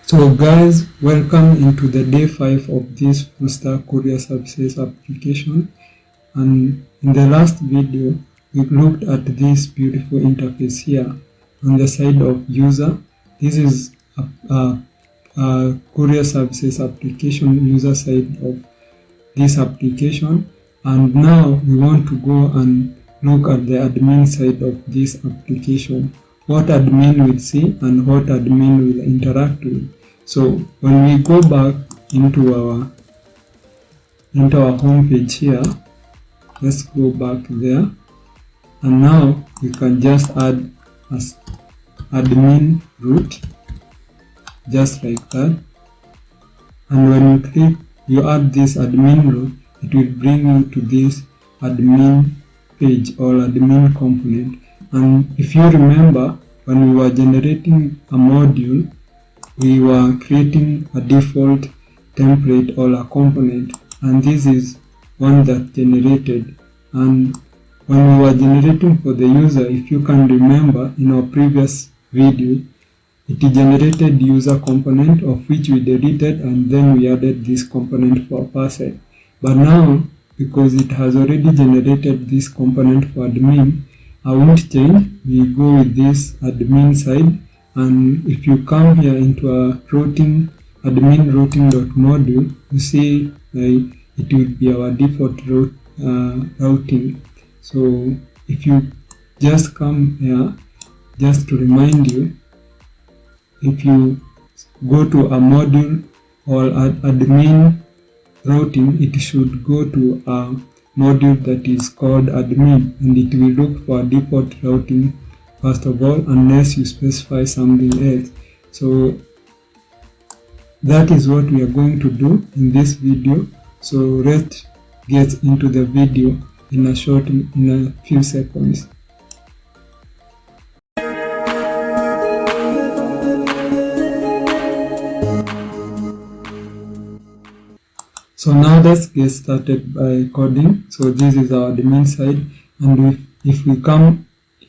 So guys, welcome into the day 5 of this full stack courier services application. And in the last video, we looked at this beautiful interface here on the side of user. This is a courier services application user side of this application. And now we want to go and look at the admin side of this application. What admin will see and what admin will interact with. So when we go back into our home page here, let's go back there, and now we can just add as admin root, just like that. And when you click, you add this admin root, it will bring you to this admin page or admin component. And if you remember, when we were generating a module, we were creating a default template or a component, and this is one that generated. And when we were generating for the user, if you can remember in our previous video, it generated user component, of which we deleted, and then we added this component for person. But now, because it has already generated this component for admin, I won't change. We go with this admin side. And if you come here into a admin routing.module, you see it will be our default routing. So if you just come here, just to remind you, if you go to a module or admin routing, it should go to a module that is called admin, and it will look for default routing first of all, unless you specify something else. So that is what we are going to do in this video. So let's get into the video in a few seconds. So now let's get started by coding. So this is our admin side, and if we come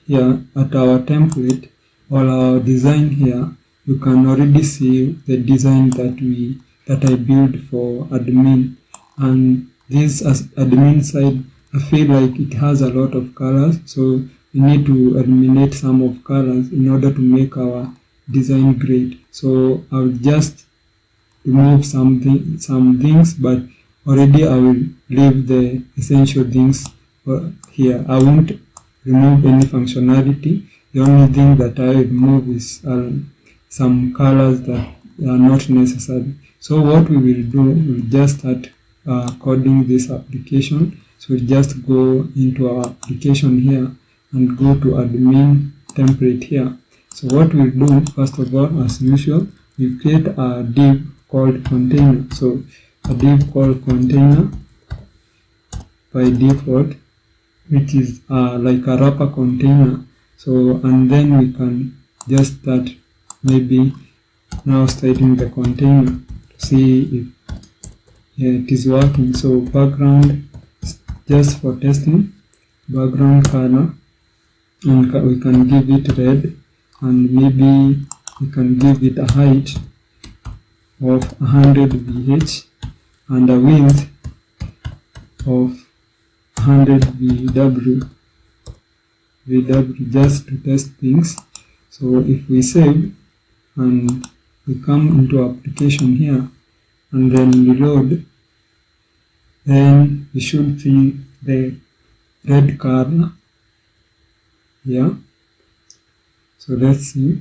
here at our template or our design here, you can already see the design that I built for admin. And this as admin side, I feel like it has a lot of colors, so we need to eliminate some of colors in order to make our design great. So I'll just remove some things, but already I will leave the essential things here. I won't remove any functionality. The only thing that I remove is some colors that are not necessary. So what we will do, we'll just start coding this application. So we'll just go into our application here and go to admin template here. So what we'll do, first of all, as usual, we create a div called container. So a div called container by default, which is like a wrapper container. So, and then we can just start maybe now starting the container to see if it is working. So background, just for testing, background color, and we can give it red, and maybe we can give it a height of 100 VH and a width of 100 VW just to test things. So if we save and we come into application here and then reload, then we should see the red color here. So let's see.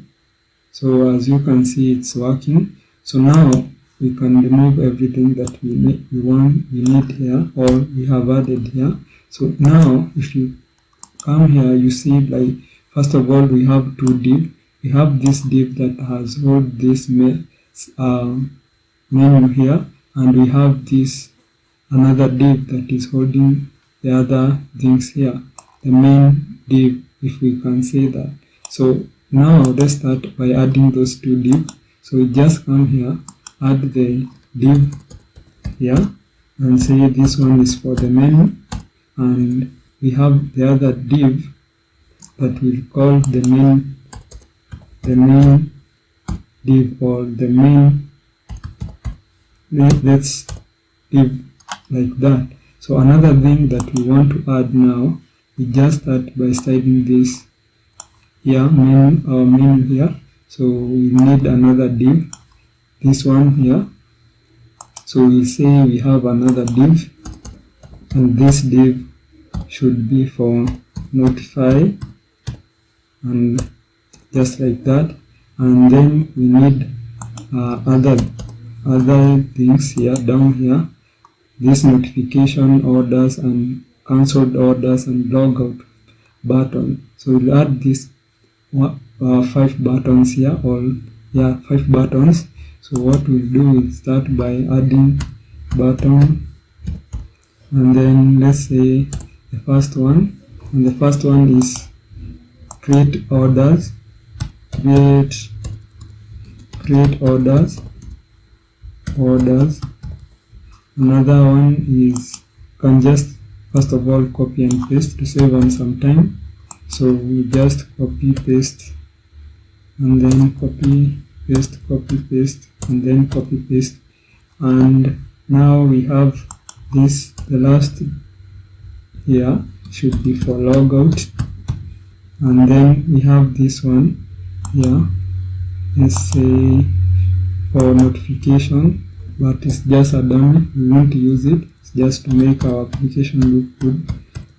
So as you can see, it's working. So now we can remove everything that we need here, or we have added here. So now if you come here, you see, like, first of all, we have two div. We have this div that has all this menu here, and we have this another div that is holding the other things here, the main div, if we can say that. So now let's start by adding those two divs. So we just come here, add the div here, and say this one is for the menu, and we have the other div that we'll call the main div or the main. Let's leave like that. So another thing that we want to add now, we just start by styling this here, our menu here. So we need another div, this one here. So we say we have another div, and this div should be for notify, and just like that. And then we need other things here down here, this notification orders and cancelled orders and logout button. So we'll add this 5 buttons here, or 5 buttons. So what we'll do is start by adding button, and then let's say the first one, and the first one is create orders, create orders. Another one is, can just first of all copy and paste to save on some time. So we just copy paste, and then copy paste, and then copy paste. And now we have this, the last here should be for logout, and then we have this one here, let's say for notification, but it's just a dummy, we won't use it, it's just to make our application look good.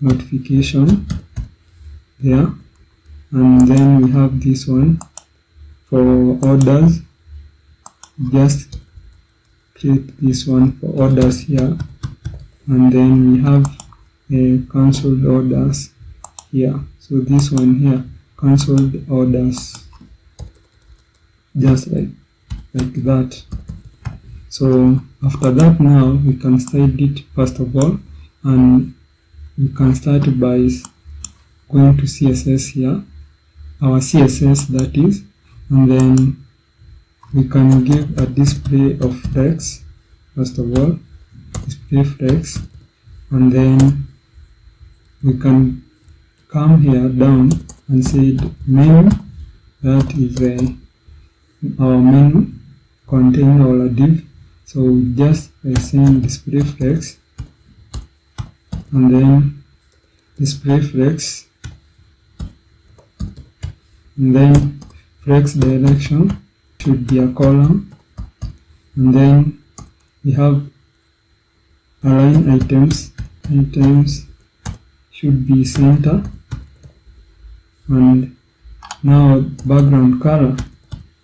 Notification there, and then we have this one for orders, just create this one for orders here, and then we have a cancelled orders here. So this one here, cancelled orders, just like that. So after that, now we can style it first of all, and we can start by going to CSS here, our CSS that is, and then we can give a display of flex first of all, display flex, and then we can come here down and say menu, that is our menu contain our div. So we just saying display flex, and then display flex, and then flex direction should be a column, and then we have align items should be center, and now background color,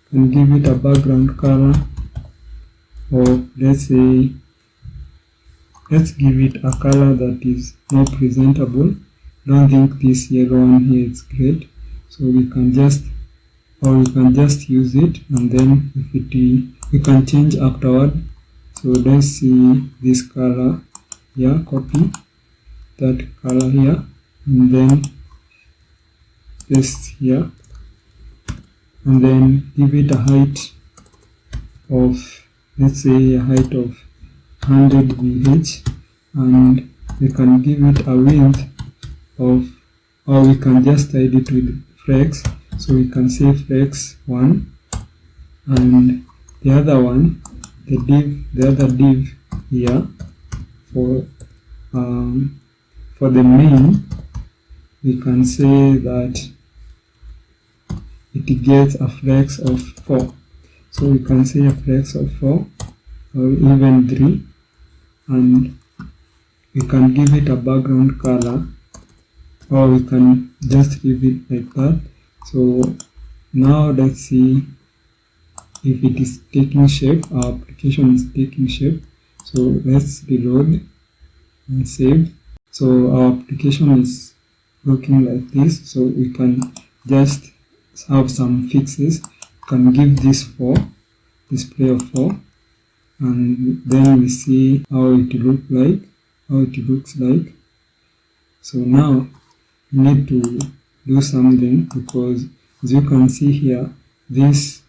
can give it a background color, or let's say let's give it a color that is more presentable. Don't think this yellow one here is great, so we can just use it, and then if we can change afterward. So let's see this color here, copy that color here, and then paste here, and then give it a height of, let's say a height of 100 VH, and we can give it a width of, or we can just hide it with flex. So we can say flex 1, and the other one, the other div here for the main, we can say that it gets a flex of 4. So we can say a flex of 4 or even 3, and we can give it a background color, or we can just leave it like that. So now let's see if it is taking shape, our application is taking shape. So let's reload and save. So our application is looking like this. So we can just have some fixes. We can give this 4, display of 4, and then we see how it looks like. So now we need to do something, because as you can see here, these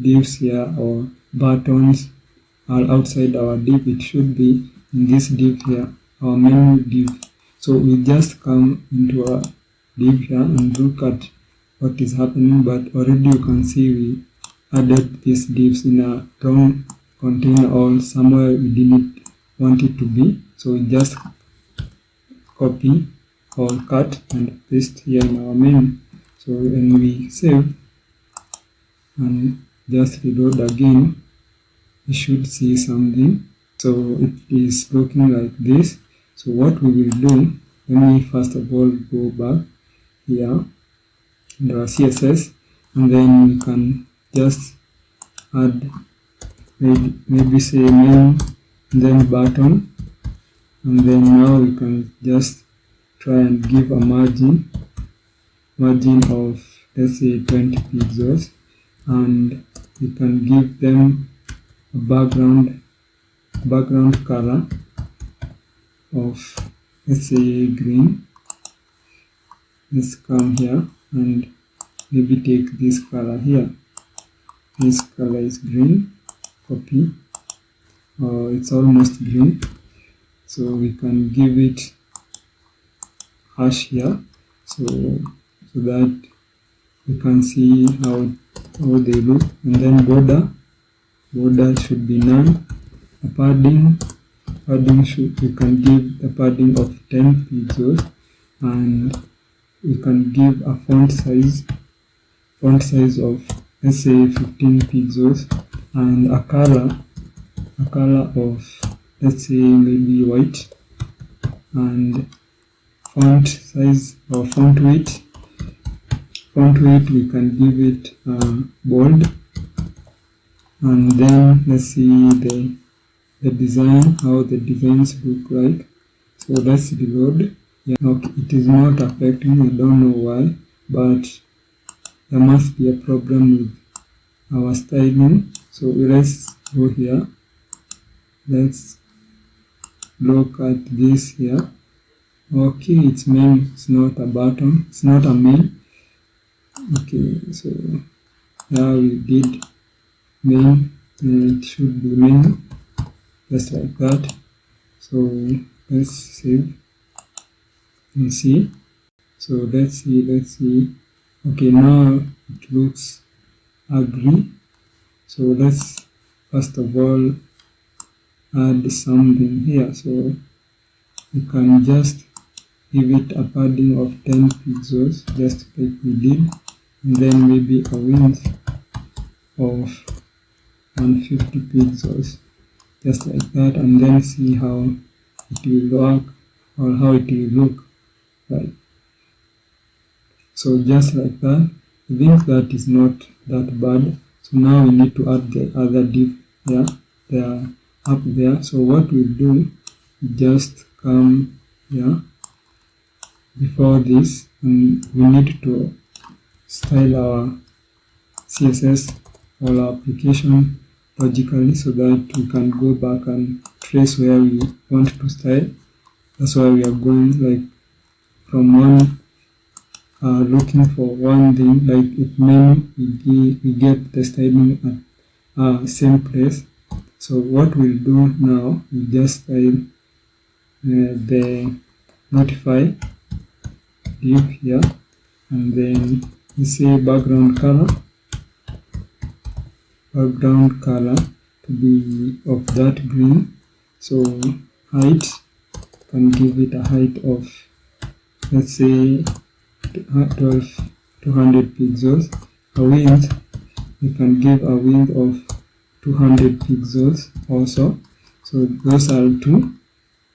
divs here or buttons are outside our div. It should be in this div here, our menu div. So we just come into our div here and look at what is happening, but already you can see added these divs in a wrong container or somewhere we didn't want it to be. So we just copy or cut and paste here in our menu. So when we save and just reload again, you should see something. So it is looking like this. So what we will do, let me first of all go back here in our CSS, and then we can just add maybe say menu, then button, and then now we can just try and give a margin of, let's say, 20 pixels, and we can give them a background color of, let's say, green. Let's come here and maybe take this color here. This color is green, copy, it's almost green, so we can give it hash here, so that we can see how they look. And then border should be none. A padding we can give a padding of 10 pixels, and we can give a font size of, let's say, 15 pixels, and a color of, let's say, maybe white, and font size or font weight we can give it bold. And then let's see the design, how the designs look like. So let's reload. Yeah, okay, it is not affecting, I don't know why, but there must be a problem with our styling. So let's go here, let's look at this here. Okay, it's main, it's not a button, it's not a main. Okay, so now we did main, and it should be main, just like that. So let's save and see. So let's see. Okay, now it looks ugly. So let's first of all add something here. So we can just give it a padding of 10 pixels, just like we did, and then maybe a width of 150 pixels, just like that, and then see how it will work or how it will look like. So just like that, I think that is not that bad. So now we need to add the other div here, they are up there. So what we'll do, just come here before this, and we need to style our CSS or our application logically, so that we can go back and trace where we want to style. That's why we are going like from one, looking for one thing. Like if menu, we get the styling at same place. So what we'll do now, we just style the notify div here, and then we say background color to be of that green. So height, can give it a height of, let's say, 200 pixels. A width, we can give a width of 200 pixels also. So those are two.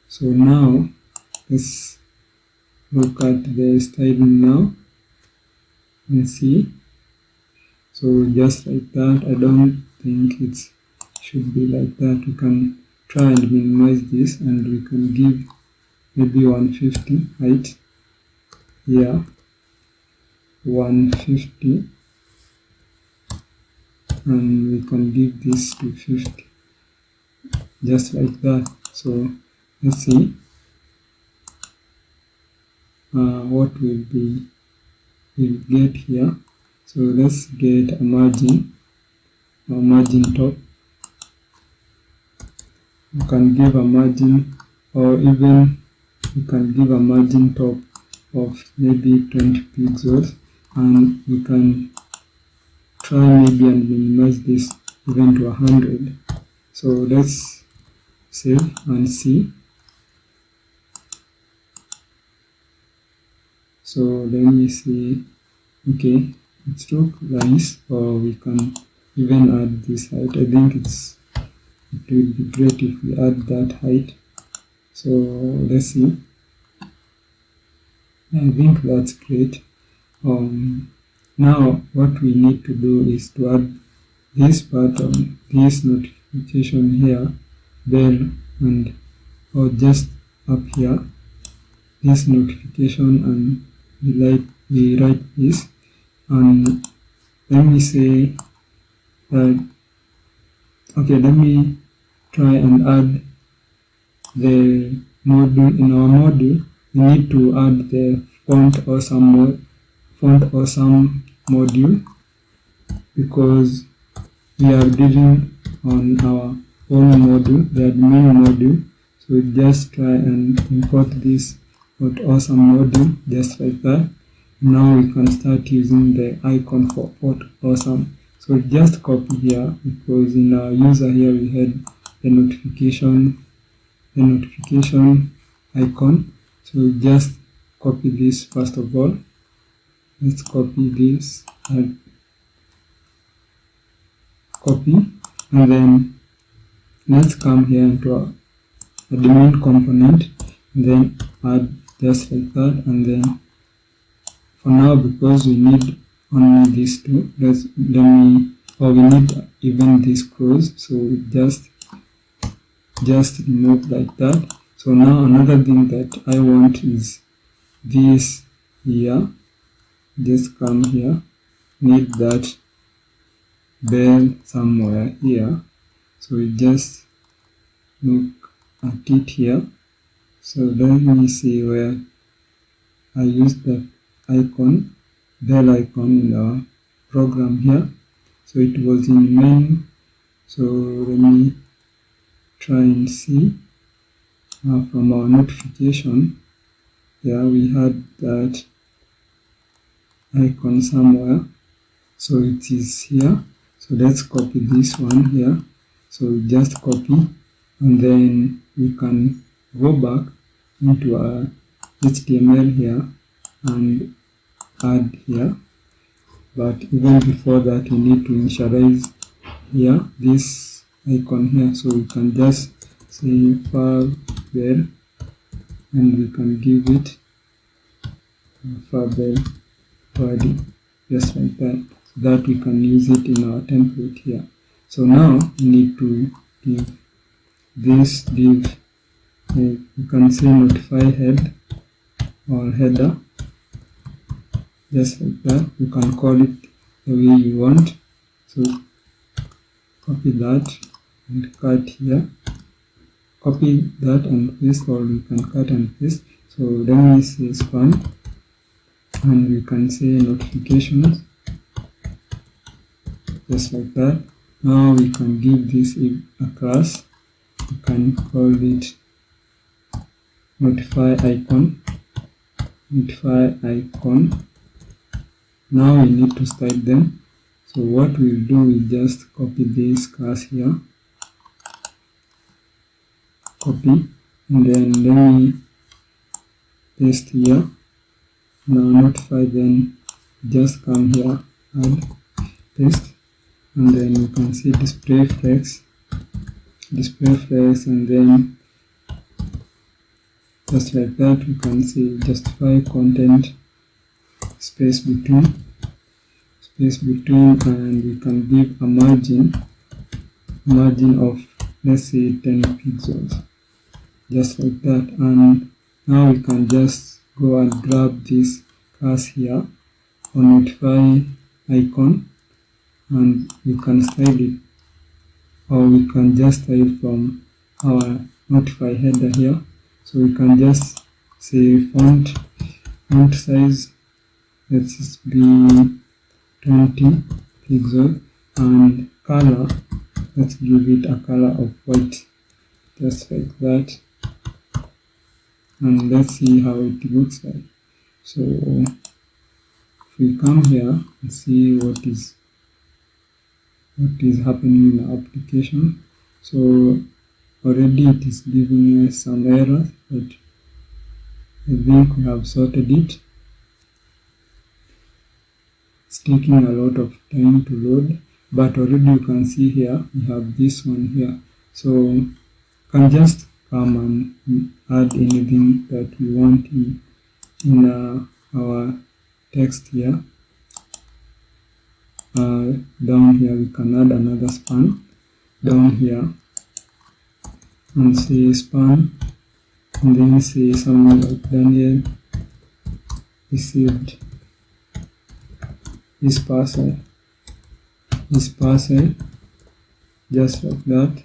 So now let's look at the styling now and see. So just like that, I don't think it should be like that. We can try and minimize this, and we can give maybe 150 height here, 150, and we can give this to 50, just like that. So let's see what we'll get here. So let's get a margin top. You can give a margin, or even you can give a margin top of maybe 20 pixels, and we can try maybe and minimize this even to 100. So let's save and see. So let me see. Okay, it looks nice, or we can even add this height. I think it would be great if we add that height. So let's see. I think that's great. Now what we need to do is to add this button, this notification here, bell, and or just up here, this notification, and we write this, and let me say that, okay, let me try and add the module. In our module, we need to add the font awesome module, because we are dealing on our own module, the admin module. So we just try and import this awesome module just like that. Now we can start using the icon for awesome. So just copy here, because in our user here we had the notification icon. So just copy this first of all. Let's copy this and copy, and then let's come here into our admin component, and then add just like that. And then for now, because we need only these two, we need even this close, so we just remove like that. So now another thing that I want is this here. Just come here, need that bell somewhere here, so we just look at it here. So let me see where I used the bell icon in our program here. So it was in menu. So let me try and see from our notification. Yeah, we had that icon somewhere, so it is here. So let's copy this one here. So just copy, and then we can go back into our HTML here and add here. But even before that, we need to initialize here this icon here. So we can just say farbell, and we can give it farbell body, just like that, so that we can use it in our template here. So now we need to give this div, you can say notify head or header, just like that. You can call it the way you want. So copy that and cut here, copy that and paste, or we can cut and paste. So let me say span, and we can say notifications, just like that. Now we can give this a class. We can call it notify icon. Now we need to style them. So what we'll do, we just copy this class here, copy, and then let me paste here. Now notify, then just come here, add, paste, and then you can see display flex, and then just like that we can see justify content, space between, and we can give a margin of, let's say, 10 pixels, just like that. And now we can just go and grab this class here on notify icon, and we can style it, or we can just style from our notify header here. So we can just say font size, let's be 20 pixel, and color, let's give it a color of white, just like that. And let's see how it looks like. So if we come here and see what is what is happening in the application. So already it is giving us some errors, but I think we have sorted it. It's taking a lot of time to load, but already you can see here we have this one here. So you can just come and add anything that we want in our text here. Down here we can add another span down here and say span, and then say something like Daniel received his parcel, just like that,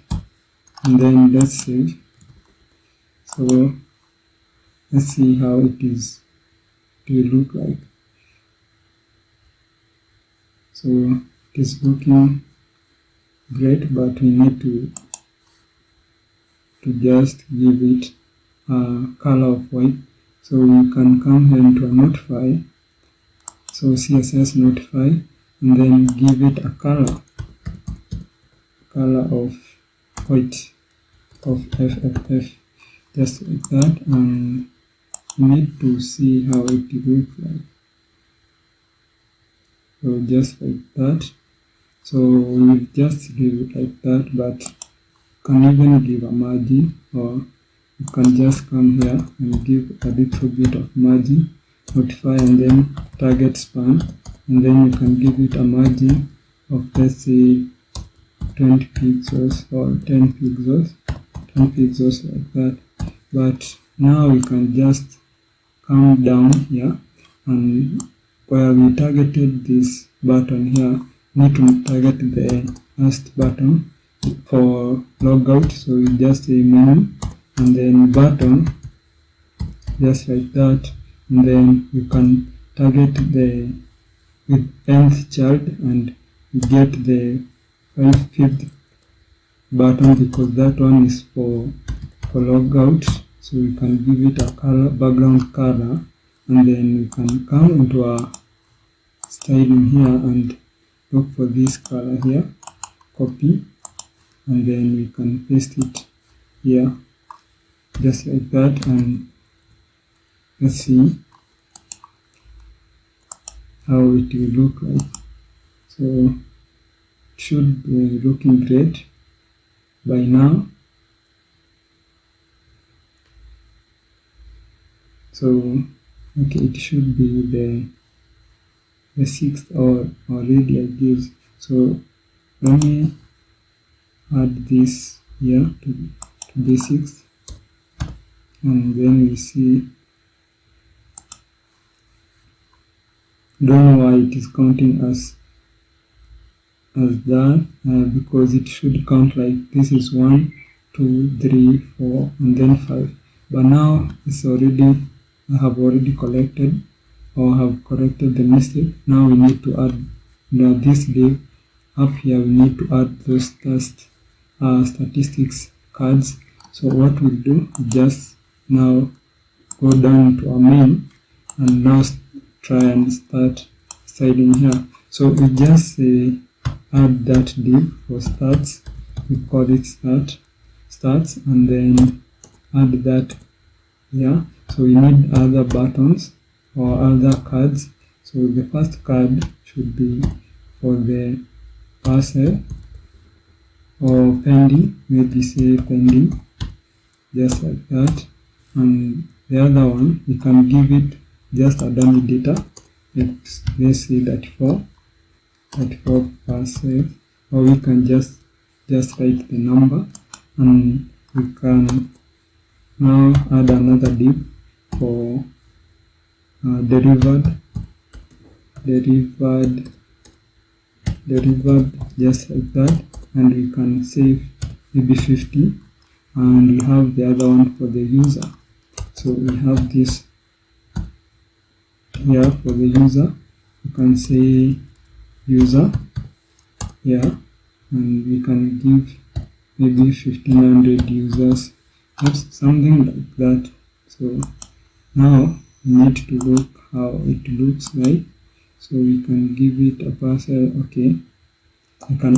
and then let's save. So let's see how it is to look like. So it is looking great, but we need to just give it a color of white. So we can come here into a notify, so CSS notify, and then give it a color of white, of FFF, just like that, and we need to see how it looks like. So just like that. So we'll just give it like that, but you can even give a margin, or you can just come here and give a little bit of margin, notify, and then target span, and then you can give it a margin of, let's say, 20 pixels or 10 pixels like that. But now we can just come down here, and where we targeted this button here, need to target the last button for logout. So we just say menu and then button, just like that, and then you can target the with nth child, and you get the 5th button, because that one is for logout. So we can give it a color, background color, and then we can come into our styling here and look for this color here, copy, and then we can paste it here, just like that, and let's see how it will look like. So it should be looking great by now. So okay, it should be the 6th or already I guess. So let me add this here to the 6th, and then we see, don't know why it is counting as that, because it should count like this is 1, 2, 3, 4, and then 5. But now it's already, I have already collected or have corrected the mistake. Now we need to add this div up here. We need to add those statistics cards. So what we'll do, just now go down to our main and now try and start styling here. So we just add that div for stats. We call it stats, and then add that here. So we need other buttons or other cards. So the first card should be for the parcel or pending, maybe say pending, just like that. And the other one, we can give it just a dummy data. Let's say 34 parcel, or we can just write the number, and we can now add another div for delivered, just like that, and we can save maybe 50, and we have the other one for the user. So we have this here for the user. You can say user here, and we can give maybe 1500 users, that's something like that. So now we need to look how it looks like. So we can give it a parcel, okay, you can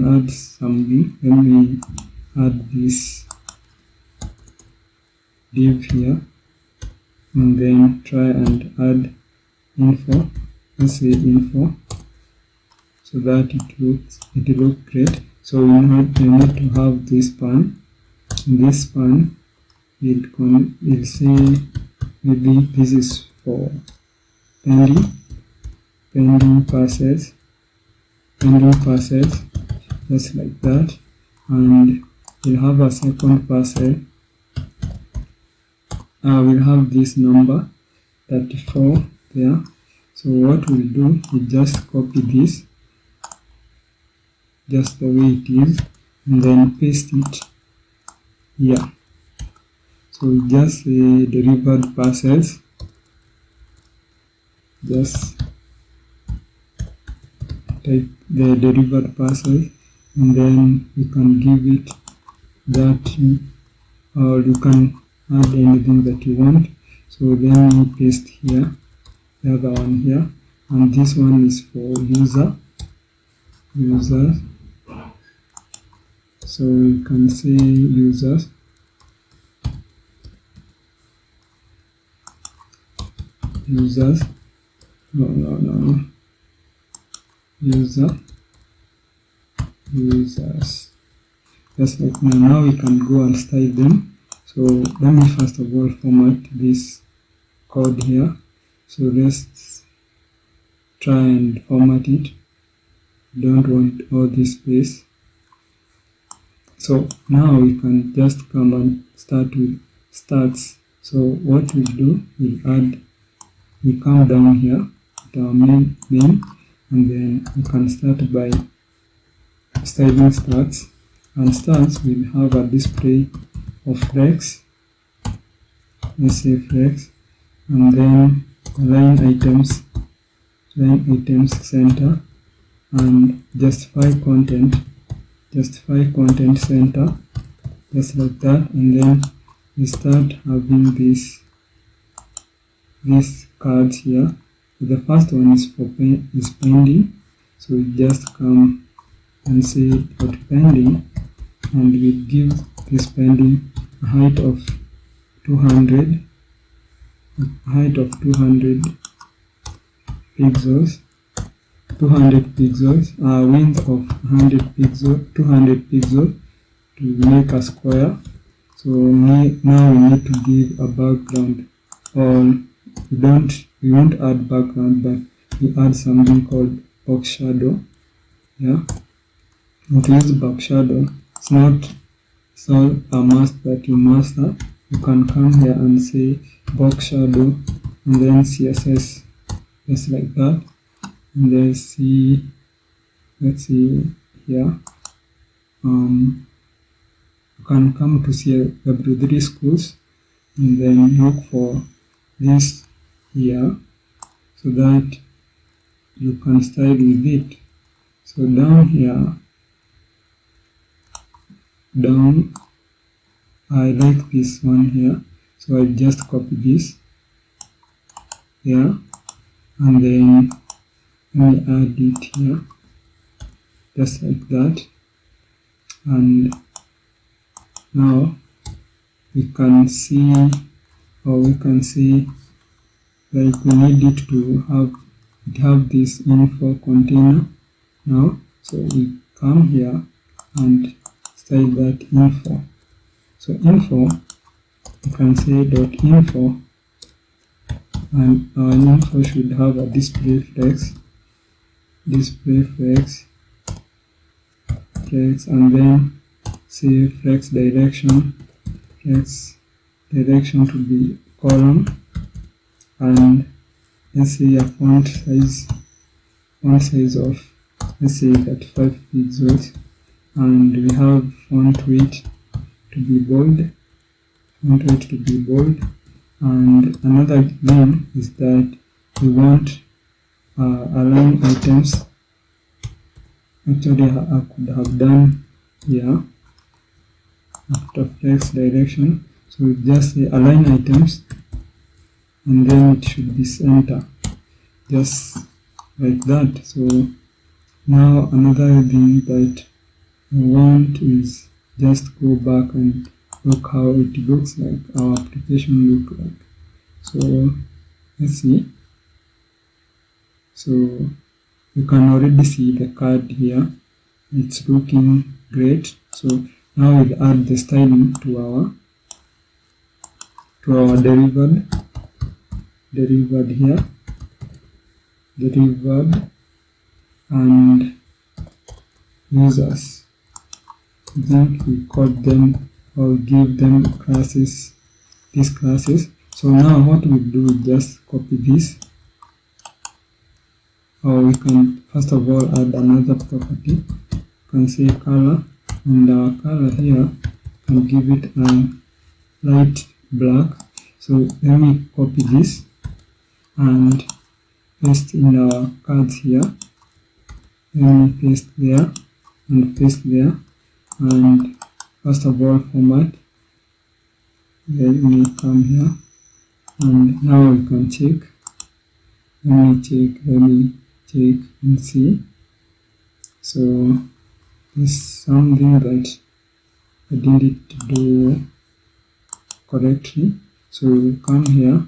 add something. Let me add this div here, and then try and add info. Let's say info, so that it looks great. So we need to have this span. In this span, we'll say maybe this is for pending passes, just like that, and we'll have a second parcel. We'll have this number 34 there. So what we'll do is just copy this just the way it is, and then paste it here. So just delivered parcels, just type the delivered parcel, and then you can give it that, or you can add anything that you want. So then we paste here the other one here, and this one is for users. So you can say users, users, just like now we can go and style them. So let me first of all format this code here. So let's try and format it. Don't want all this space. So now we can just come and start with stats. So what we do, we come down here at our main, and then we can start by styling stats, and stats will have a display of flex. Let's say flex, and then line items center, and justify content center, just like that. And then we start having these cards here. So the first one is for pending, so we just come and say dot pending, and we give this pending a height of 200 pixels, 200 pixels, width of 200 pixels to make a square. So now we need to give a background, or we won't add background, but we add something called box shadow. Yeah, to use box shadow, it's not so a must that you master. You can come here and say box shadow, and then CSS, just like that. And then let's see here, you can come to CW3 schools, and then look for this here, so that you can style with it. So down here, I like this one here, so I just copy this here, and then let me add it here, just like that. And now we can see, like we need it to have this info container now. So we come here and style that info. So info, you can say dot info, and our info should have a display flex, and then say flex direction to be column, and let's say a font size of, let's say 35 pixels, and we have font weight to be bold, and another thing is that we want align items. Actually, I could have done here after flex direction. So we just say align items, and then it should be center, just like that. So now another thing that I want is just go back and look how it looks like, our application look like. So let's see. So you can already see the card here, it's looking great. So now we'll add the styling to our delivered here, delivered and users. I think we call them or give them classes, these classes. So now what we do is just copy this, or we can first of all add another property. You can say color, and our color here can give it a light black. So let me copy this and paste in our cards here. Let me paste there and paste there, and first of all format. Let me come here, and now we can check. Let me check and see. So this is something that I didn't do correctly. So we come here,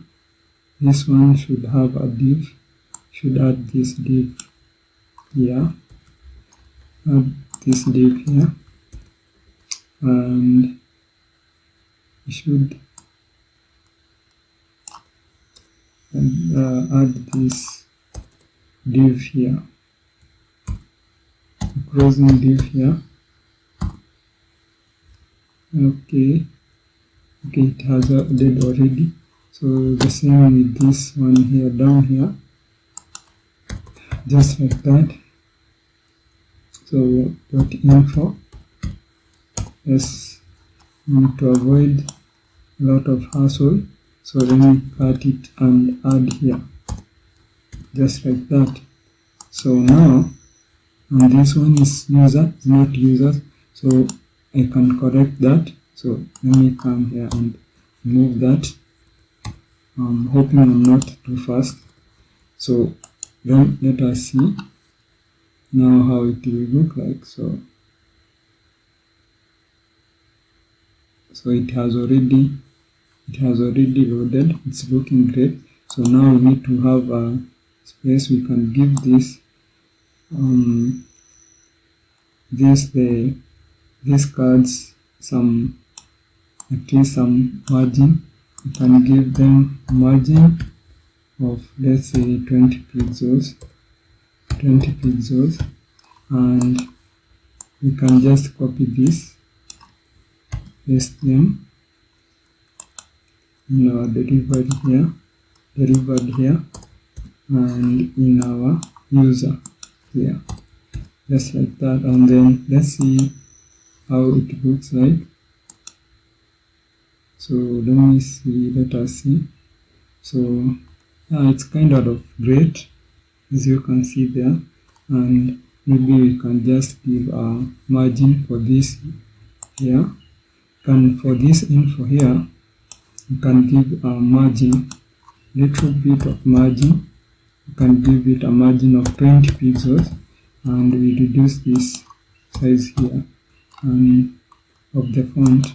this one should have a div, should add this div here, add this div here, and we should add this div here, closing div here. Okay, it has added already. So the same with this one here, down here, just like that. So dot info. Yes, to avoid a lot of hassle, so let me cut it and add here, just like that. So now, and this one is user, it's not users, so I can correct that. So let me come here and move that. I'm hoping I'm not too fast. So then let us see now how it will look like. So it has already loaded. It's looking great. So now we need to have a space. We can give this these cards some, at least some margin. We can give them margin of, let's say, 20 pixels, and we can just copy this, paste them in our delivered here, and in our user here, just like that. And then let's see how it looks like. So let us see. So it's kind of great, as you can see there, and maybe we can just give a margin for this here. And for this info here, you can give a margin, little bit of margin. You can give it a margin of 20 pixels, and we reduce this size here and of the font,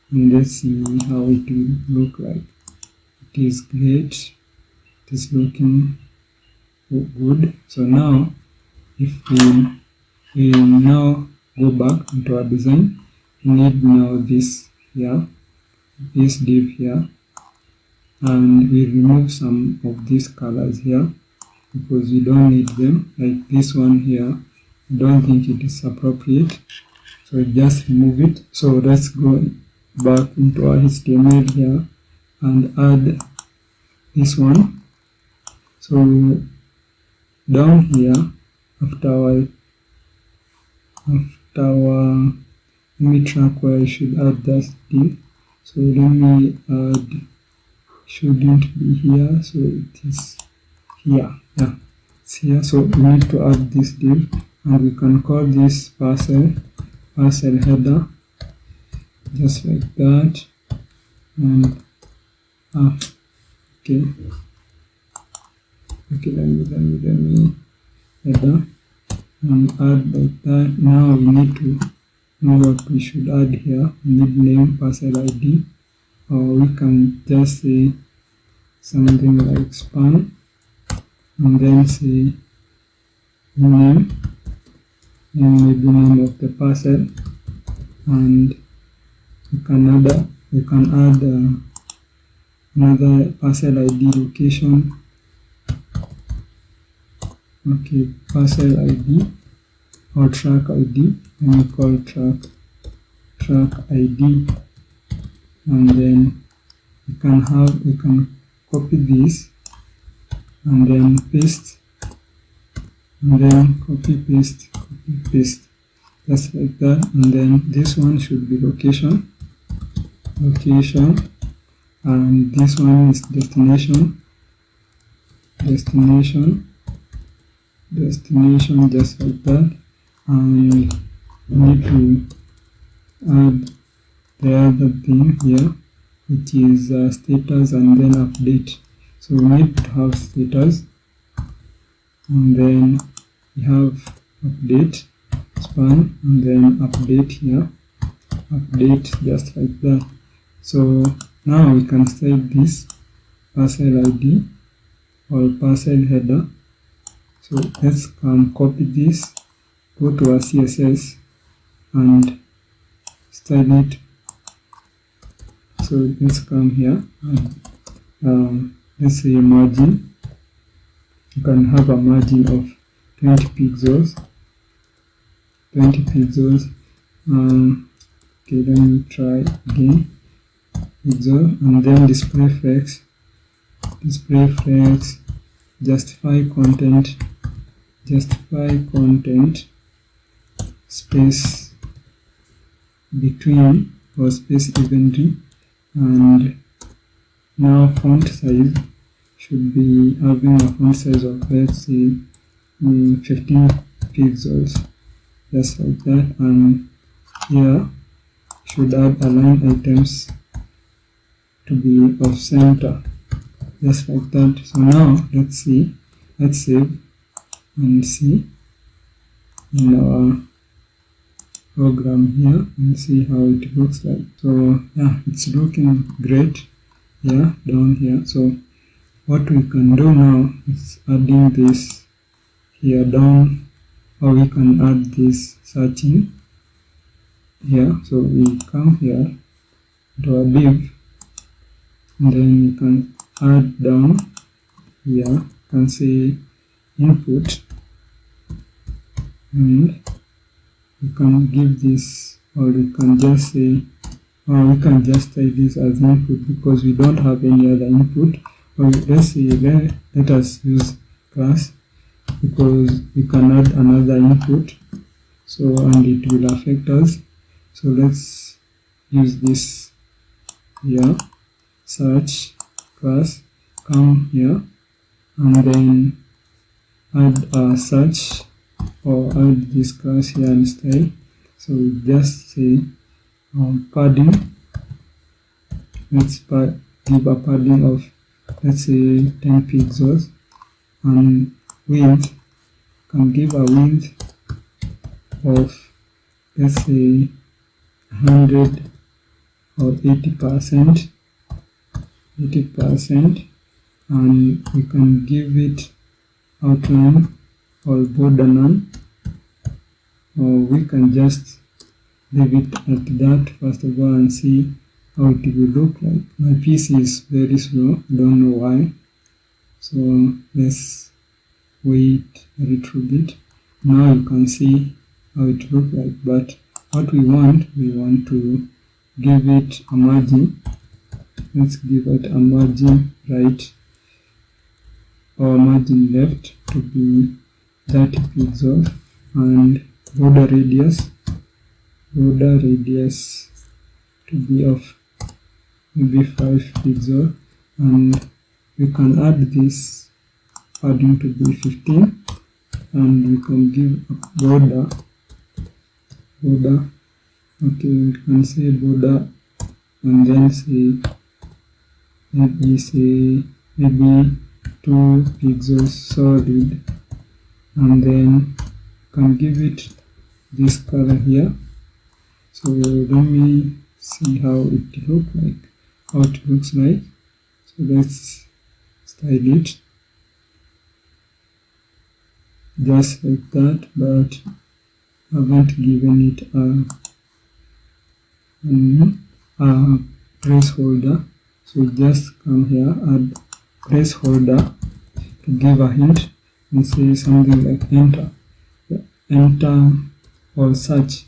and let's see how it will look like. It is great. It is looking good. So now, if we now go back into our design, we need now this here, this div here, and we remove some of these colors here because we don't need them. Like this one here, I don't think it is appropriate, so just remove it. So let's go back into our HTML here and add this one. So down here, after our let me track where I should add that div. So let me add, shouldn't be here, so it is here. Yeah, it's here. So we need to add this div, and we can call this parcel header, just like that. And okay, let me header and add like that. Now we need to know what we should add here. We need name, parcel ID, or we can just say something like span and then say name, and maybe name of the parcel, and we can add another parcel ID location. Okay, parcel ID or track ID, and we call track ID, and then we can copy this and then paste, and then copy paste, just like that. And then this one should be location, and this one is destination, just like that. And we need to add the other thing here, which is status and then update. So we need to have status, and then we have update, span, and then update here, update, just like that. So now we can save this parcel ID or parcel header. So let's copy this, go to our CSS and style it. So let's come here and let's say margin. You can have a margin of 20 pixels. Okay, let me try again. Pixel, and then display flex, justify content, space between or space evenly, and now font size should be having a font size of, let's say, 15 pixels, just like that. And here should add align items to be off center, just like that. So now let's save and see in our program here and see how it looks like. So yeah, it's looking great here down here. So what we can do now is adding this here down, or we can add this searching here. So we come here to a div, and then you can add down here, you can say input, and you can give this, or we can just say, or we can just type this as input because we don't have any other input. Or let's say let us use class because we can add another input, so and it will affect us. So let's use this here, search class, come here and then add a search, or add this class here and style. So we just say padding, let's give a padding of, let's say, 10 pixels, and width, can give a width of, let's say, 100 or 80%, and we can give it outline or border none, or we can just leave it at that first of all and see how it will look like. My PC is very slow, don't know why, so let's wait a little bit. Now you can see how it looks like, but what we want to give it a margin. Let's give it a margin right or margin left to be 30 pixels, and border radius to be of maybe 5 pixels, and we can add this padding to be 15, and we can give a border. Okay, we can say border and then say maybe 2 pixels solid, and then can give it this color here. So let me see how it looks like. So let's style it just like that, but I haven't given it a placeholder. So just come here, add placeholder to give a hint and say something like enter or search.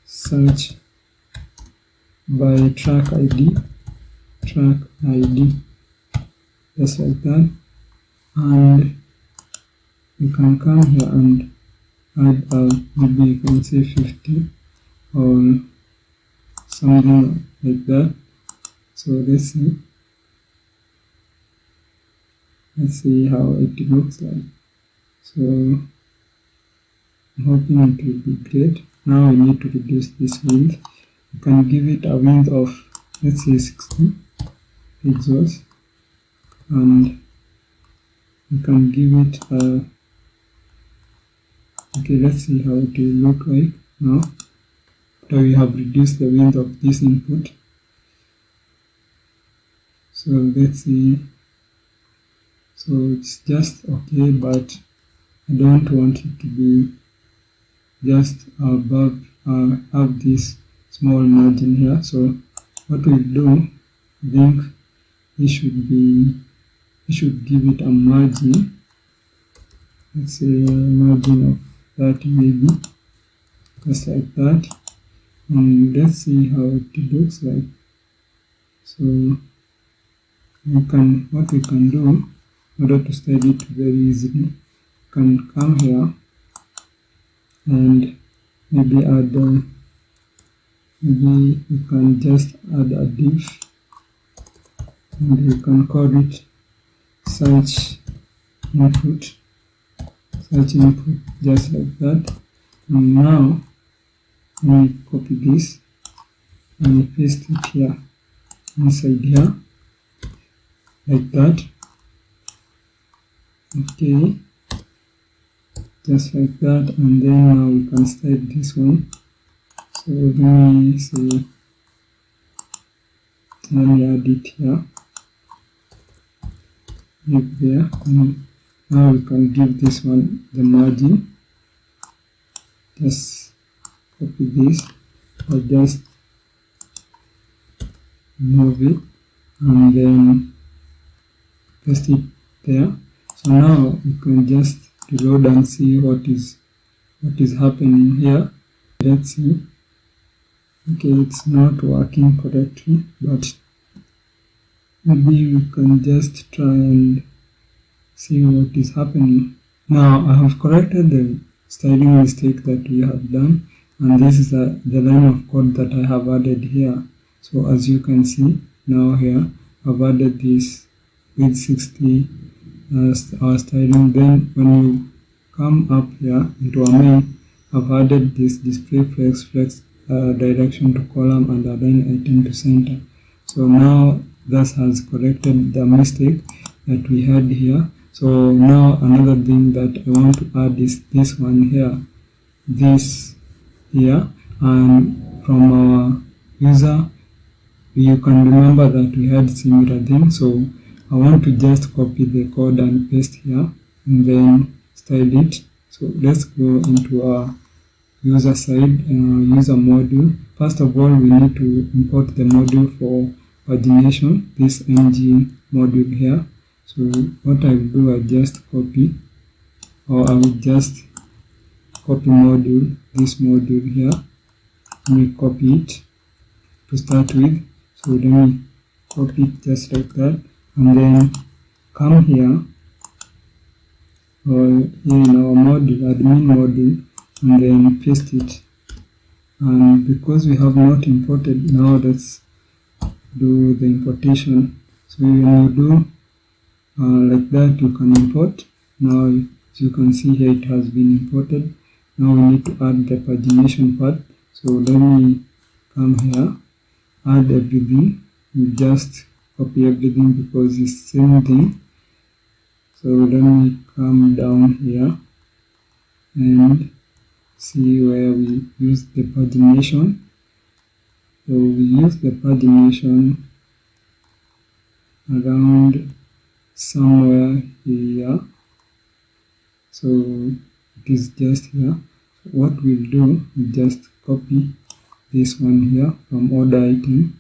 Search by track ID, just like that. And you can come here and add maybe you can say 50 or something like that. So let's see how it looks like. So I'm hoping it will be great. Now we need to reduce this width. You can give it a width of, let's say, 60 pixels, and you can give it a, okay, let's see how it will look like now after we have reduced the width of this input. So let's see. So it's just okay, but I don't want it to be just above have this small margin here. So what we'll do, I think we should give it a margin. Let's say a margin of 30 maybe, just like that, and let's see how it looks like. So what we can do in order to style it very easily, you can come here and maybe add maybe you can just add a div, and you can call it search input, just like that. And now we copy this and paste it here inside here like that. Okay, just like that. And then now we can style this one. So let me add it here, there, and now we can give this one the margin. Just copy this or just move it and then paste it there. So now you can just reload and see what is happening here. Let's see. Okay, it's not working correctly, but maybe we can just try and see what is happening. Now I have corrected the styling mistake that we have done, and this is the line of code that I have added here. So as you can see now here, I've added this with 60 our styling. Then when you come up here into our main, I've added this display flex direction to column and align item to center. So now that has corrected the mistake that we had here. So now another thing that I want to add is this one here, this here, and from our user you can remember that we had similar thing. So I want to just copy the code and paste here and then style it. So let's go into our user side, user module. First of all, we need to import the module for pagination, this ng module here. So what I will do, I just copy, or I will just copy module, this module here. Let me copy it to start with. So let me copy it just like that, and then come here, or here in our module, admin module, and then paste it. And because we have not imported, now let's do the importation. So when you do like that, you can import. Now as you can see here, it has been imported. Now we need to add the pagination part. So let me come here, add everything. We just copy everything because it's the same thing. So let me come down here and see where we use the pagination. So we use the pagination around somewhere here. So it is just here. So what we'll do is just copy this one here from order item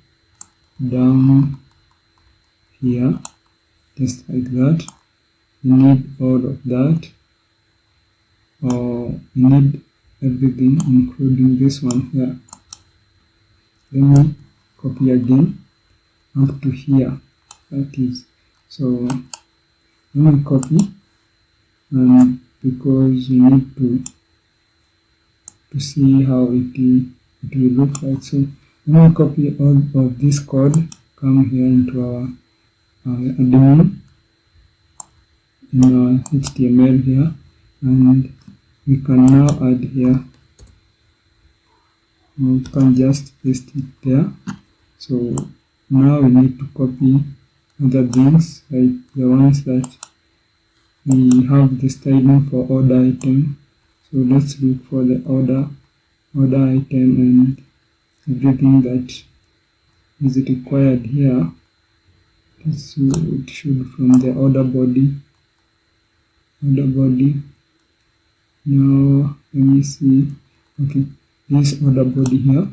down here, just like that. We need all of that, or we need everything including this one here. Let me copy again up to here, that is. So let me copy, and because we need to see how it will look like. So let me copy all of this code, come here into our admin in our HTML here, and we can now add here. We can just paste it there. So now we need to copy other things, like the ones that we have the styling for order item. So let's look for the order item and everything that is required here. So it should from the order body. Now let me see. Okay, this order body here.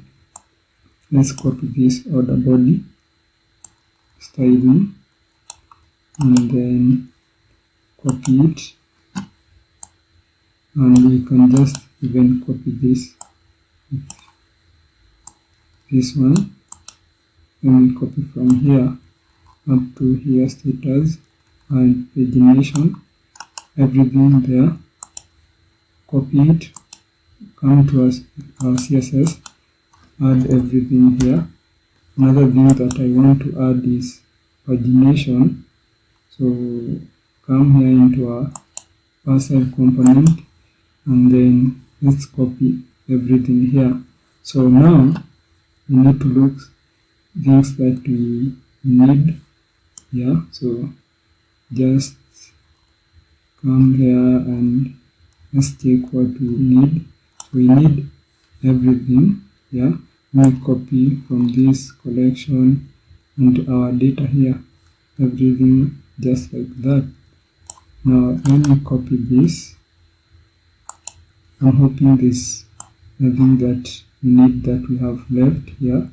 Let's copy this order body styling and then copy it, and we can just even copy this one. Let me copy from here up to here, status and pagination, everything there. Copy it, come to our CSS, add everything here. Another thing that I want to add is pagination. So come here into our parcel component, and then let's copy everything here. So now we need to look things that we need here. So just come here and let's check what we need. So we need everything here. We copy from this collection into our data here, everything just like that. Now let me copy this. I'm hoping this nothing that we need that we have left here.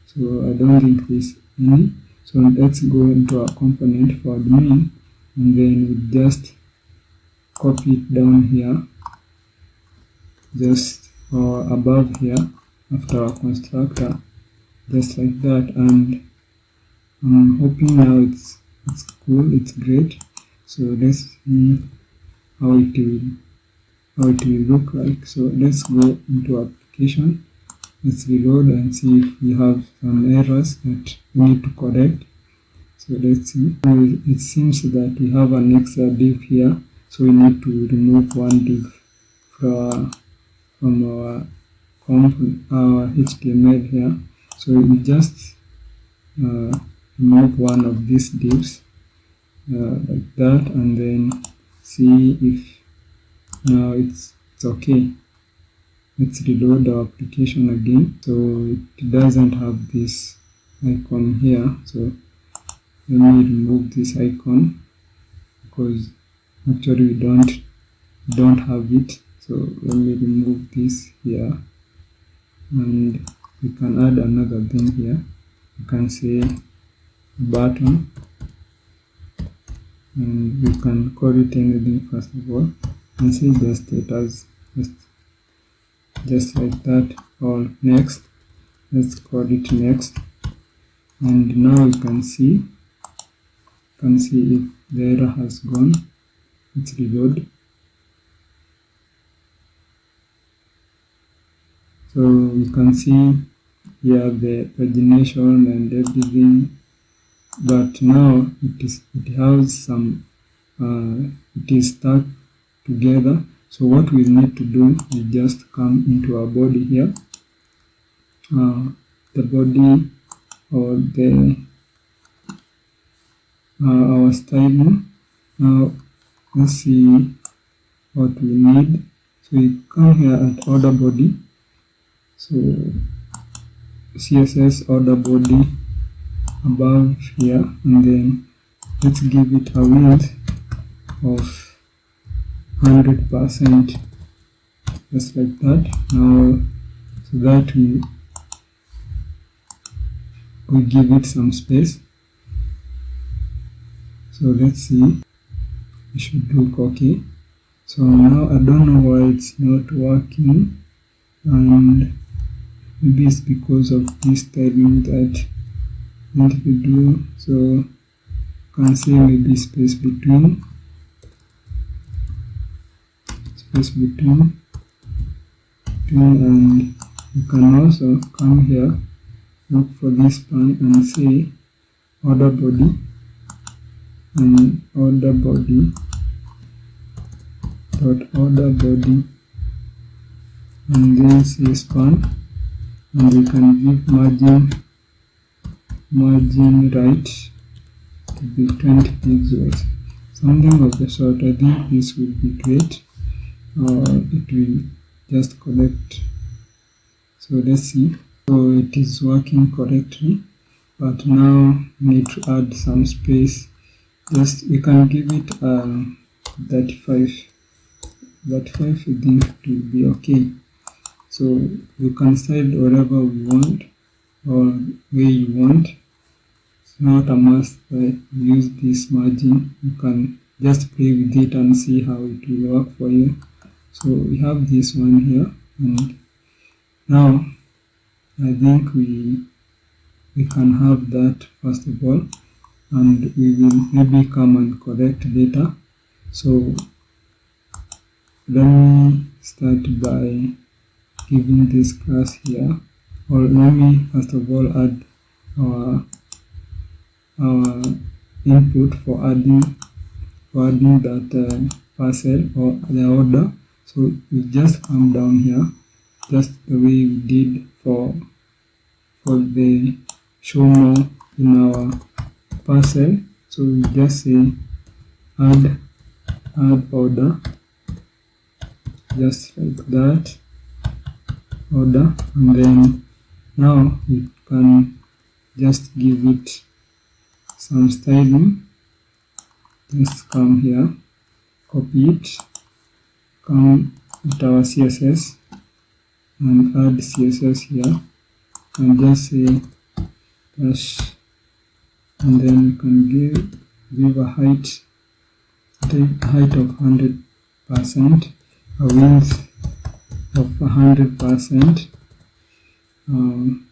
So I don't think there's any. So let's go into our component for admin, and then we just copy it down here, just above here after our constructor, just like that. And I'm hoping now it's cool, it's great. So let's see how it will look like. So let's go into application, let's reload and see if we have some errors that we need to correct. So let's see. It seems that we have an extra div here, so we need to remove one div from our HTML here. So we just remove one of these divs like that, and then see if now it's okay. Let's reload our application again. So it doesn't have this icon here, so let me remove this icon because actually we don't have it. So let me remove this here, and we can add another thing here. You can say button, and we can call it anything first of all, and say just status, just like that, or next. Let's call it next, and now you can see if the error has gone. Let's reload. So you can see here the pagination and everything, but now it has some it is stuck together. So what we need to do is just come into our body here, the body or our styling. Now let's see what we need. So we come here at order body, so CSS order body above here, and then let's give it a width of 100%, just like that. Now, so that we give it some space. So let's see, we should look okay. So now I don't know why it's not working, and maybe it's because of this styling that we need to do. So you can say maybe space between, and you can also come here, look for this span and say order body, and order body and then say span, and we can give margin right to be 20 pixels, something of the sort. I think this will be great, or it will just correct. So let's see. So it is working correctly, but now we need to add some space. Just we can give it 35. I think it will be okay. So you can style whatever we want or where you want. It's not a must that you use this margin. You can just play with it and see how it will work for you. So we have this one here, and now I think we can have that first of all, and we will maybe come and correct later. So let me start by giving this class here, or let me first of all add our input for adding that parcel or the order. So we just come down here, just the way we did for the show more in our parcel. So we just say add order, just like that, order, and then now we can just give it some styling. Just come here, copy it, come with our CSS and add CSS here, and just say dash, and then we can give a height of 100%, a width of 100%, and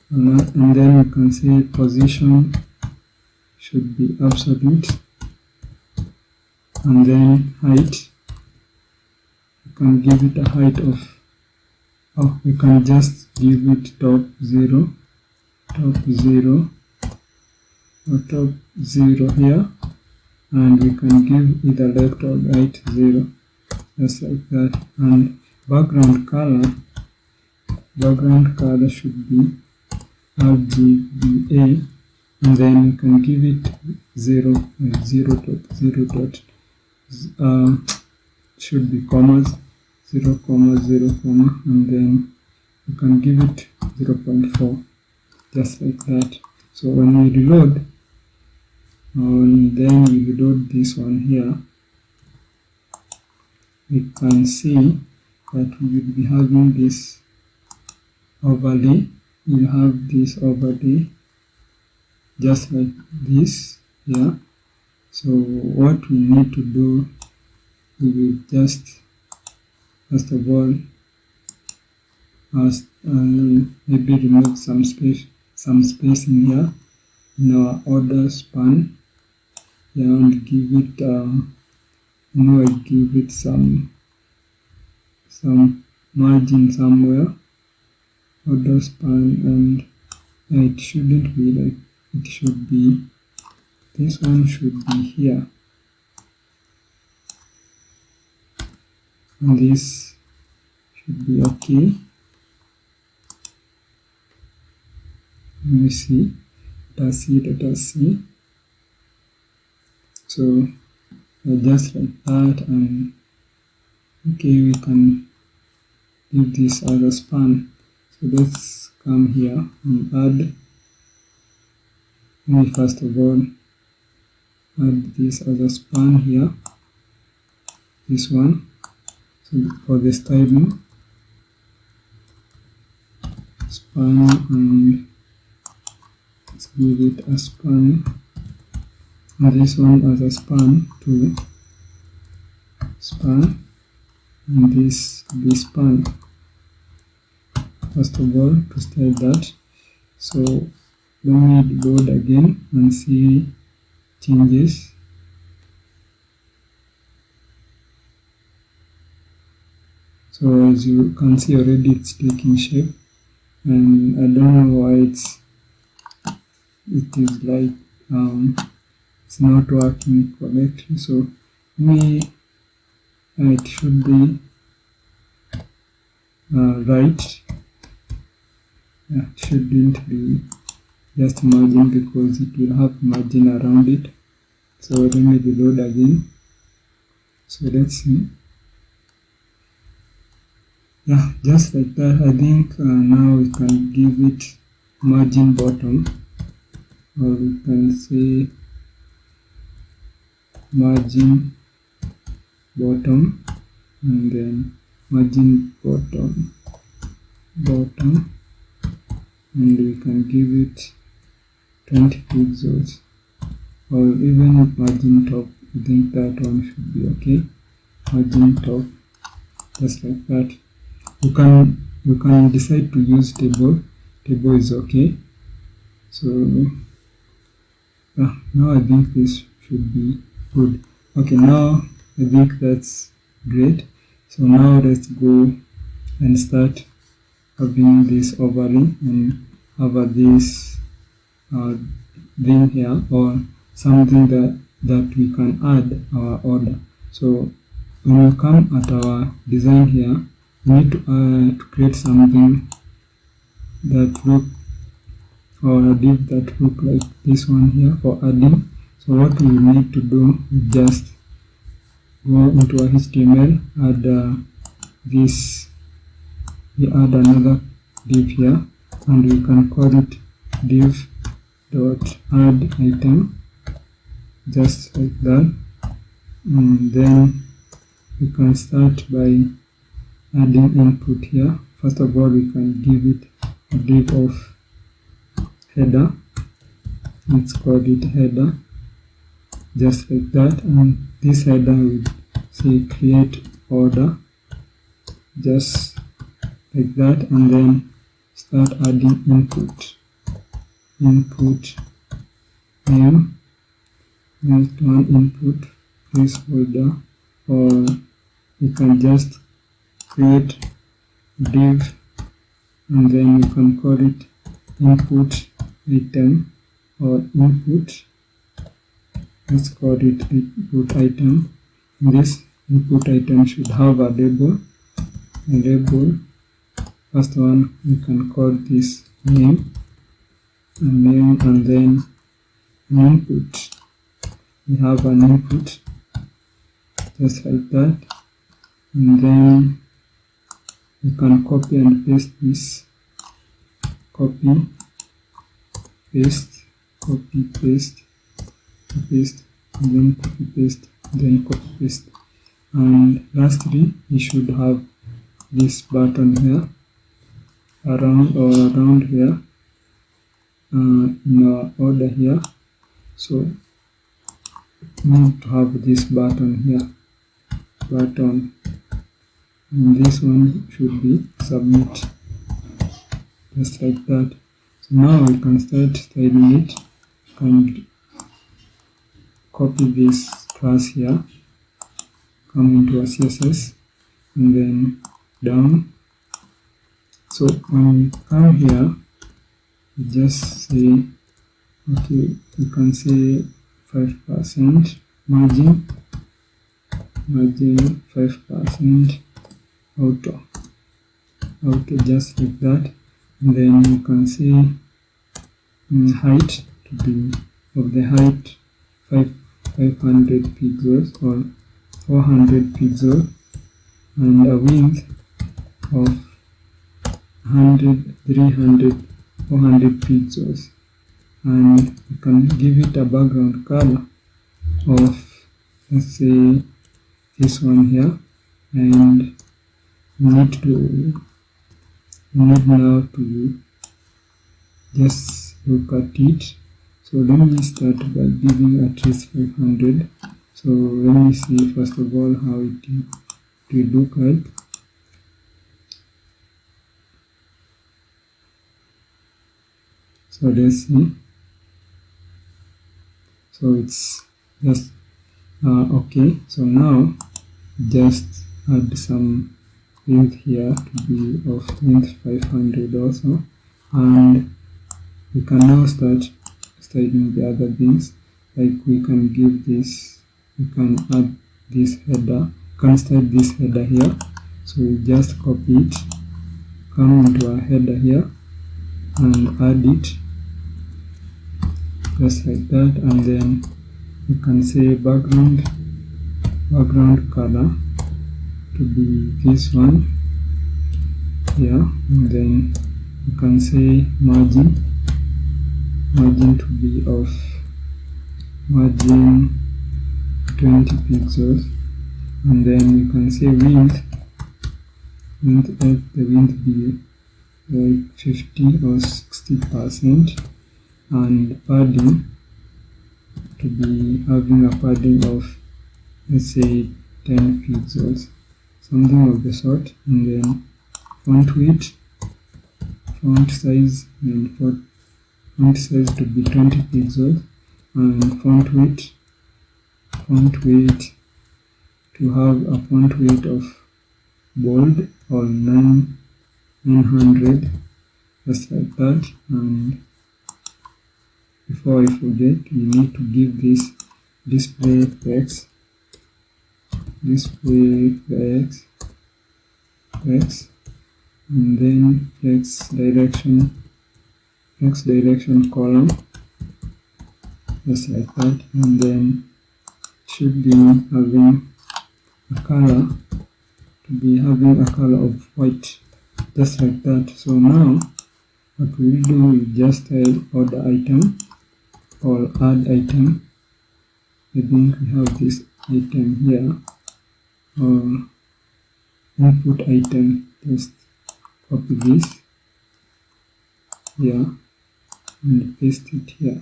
then we can say position should be absolute, and then height, we can give it a height of, we can just give it top 0 or top 0 here, and we can give either left or right 0, just like that. And background color should be RGBA, and then you can give it 0 should be commas, 0, 0, and then you can give it 0.4, just like that. So when we reload, and then we reload this one here, we can see that we will be having this overlay. You have this overlay just like this here. So what we need to do, we will just first of all maybe remove some space in here in our order span, yeah, and give it I give it some margin somewhere, order span, and it shouldn't be like, it should be, this one should be here, and this should be okay. Let me see, let us see. So just like that. And okay, we can give this as a span. So let's come here and add, maybe first of all add this as a span here, this one. So for the styling, span, and let's give it a span, and this one as a span to span, and this be span. First of all, to style that. So let me load again and see changes. So as you can see already, it's taking shape, and I don't know why it is like it's not working correctly. So it should be right. Yeah, it shouldn't be just margin, because it will have margin around it. So let me reload again. So let's see. Yeah, just like that. I think now we can give it margin bottom, or we can say margin bottom, and then margin bottom, and we can give it 20 pixels, or even margin top. I think that one should be okay. Margin top, just like that. You can decide to use table. Table is okay. So now I think this should be good. Okay, now I think that's great. So now let's go and start having this overlay and have this thing here, or something that we can add our order. So when we come at our design here, we need to create something that look, or a div that look like this one here for adding. So what we need to do is just go into our HTML, add this. We add another div here, and we can call it div dot add item, just like that. And then we can start by adding input here. First of all, we can give it a div of header. Let's call it header, just like that. And this header will say create order, just like that. And then start adding input name, next one input placeholder, or you can just create div and then you can call it input item, or input, let's call it input item. This input item should have a label. First one, we can call this name, and then an input. We have an input, just like that. And then we can copy and paste this. Copy, paste, and then copy paste, then copy paste. And lastly, we should have this button here, around here, in our order here. So we need to have this button here, and this one should be submit, just like that. So now we can start styling it. And copy this class here, come into our CSS, and then down. So when we come here, we just say, okay, you can say 5% margin 5% auto, just like that. And then you can say height to be of the height 5 500 pixels or 400 pixels, and a width of 100, 300, 400 pixels, and you can give it a background color of, let's say, this one here, and you need now to just look at it. So let me start by giving at least 500. So let me see first of all how it will look like. So let's see. So it's just okay. So now just add some width here to be of width 500 also, and we can now start styling the other things. Like we can give this, we can add this header, we can style this header here. So we just copy it, come into our header here and add it just like that, and then you can say background color to be this one here, and then you can say margin to be of margin 20 pixels, and then you can say width, let the width be like 50 or 60%, and padding to be having a padding of, let's say, 10 pixels, something of the sort, and then font weight, font size, and font size to be 20 pixels, and font weight to have a font weight of bold or 900, just like that. And before I forget, we need to give this display flex, and then flex direction column, just like that, and then should be having a color of white, just like that. So now what we'll do is just type order item or add item. I think we have this item here, or input item. Just copy this here and paste it here.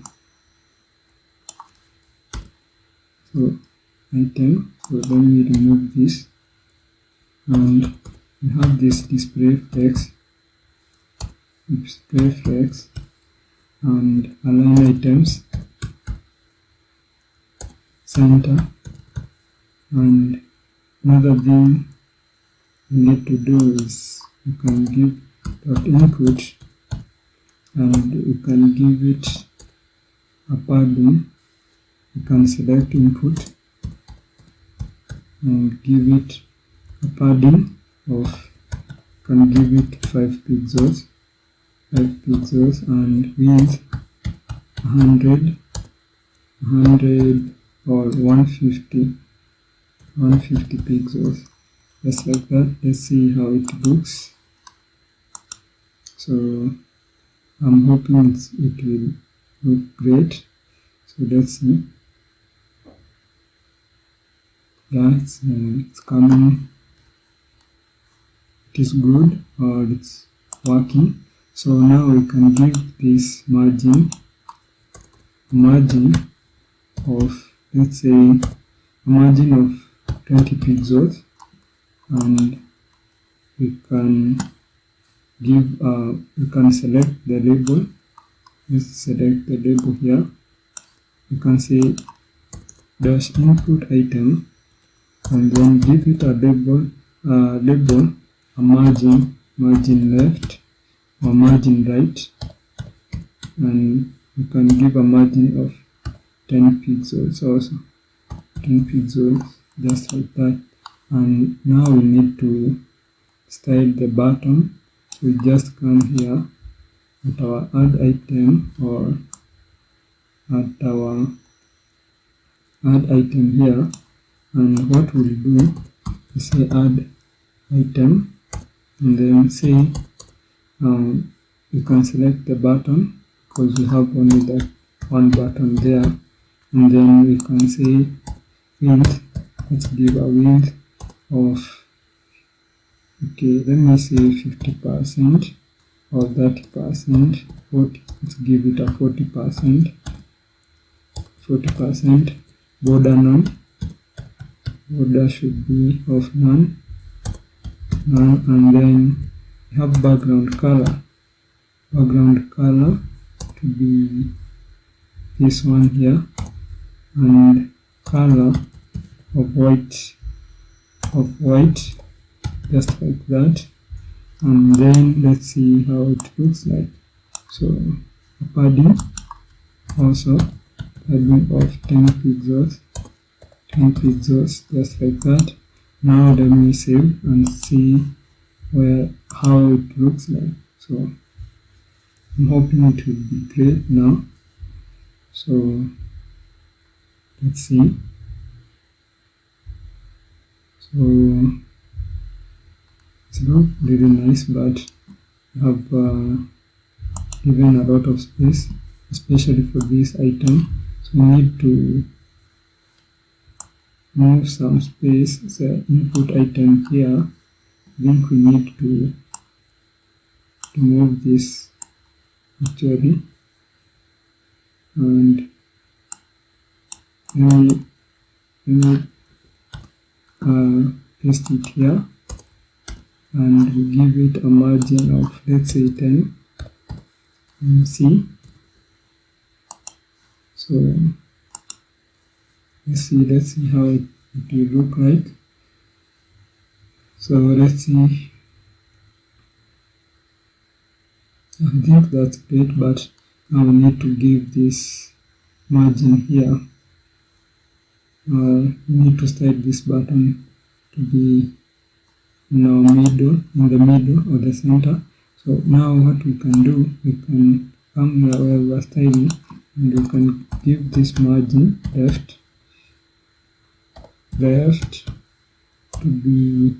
So item, so let me remove this, and we have this display flex and align items center. And another thing we need to do is you can give input, and you can give it a padding. You can select input and give it a padding of, can give it 5 pixels, and width 100 or 150 pixels, just like that. Let's see how it looks. So I'm hoping it will look great. So let's see. Yeah, it's coming. It is good, or it's working. So now we can give this margin of, let's say, a margin of 20 pixels, and we can give we can select the label. Let's select the label here. You can say dash input item, and then give it a label, a margin left or margin right, and you can give a margin of 10 pixels also, 10 pixels, just like that. And now we need to style the button. So we just come here at our add item, or at our add item here, and what we'll do is say add item, and then say you can select the button because we have only that one button there, and then we can say width. Let's give a width of, okay, let me say 50% or 30%, 40. Let's give it a 40%. 40%. Border none. Border should be of none. And then we have background color. Background color to be this one here, and color of white, just like that. And then let's see how it looks like. So padding, also padding of 10 pixels, just like that. Now let me save and see how it looks like. So I'm hoping it will be great now. So let's see. So it's not really nice, but I have given a lot of space, especially for this item. So we need to move some space. The input item here, I think we need to move this actually, and let me paste it here, and we give it a margin of, let's say, 10. And see. So let's see how it will look like. So let's see. I think that's great, but now we need to give this margin here. We need to style this button to be in the middle or the center. So now what we can do, we can come here where we are styling, and we can give this margin left to be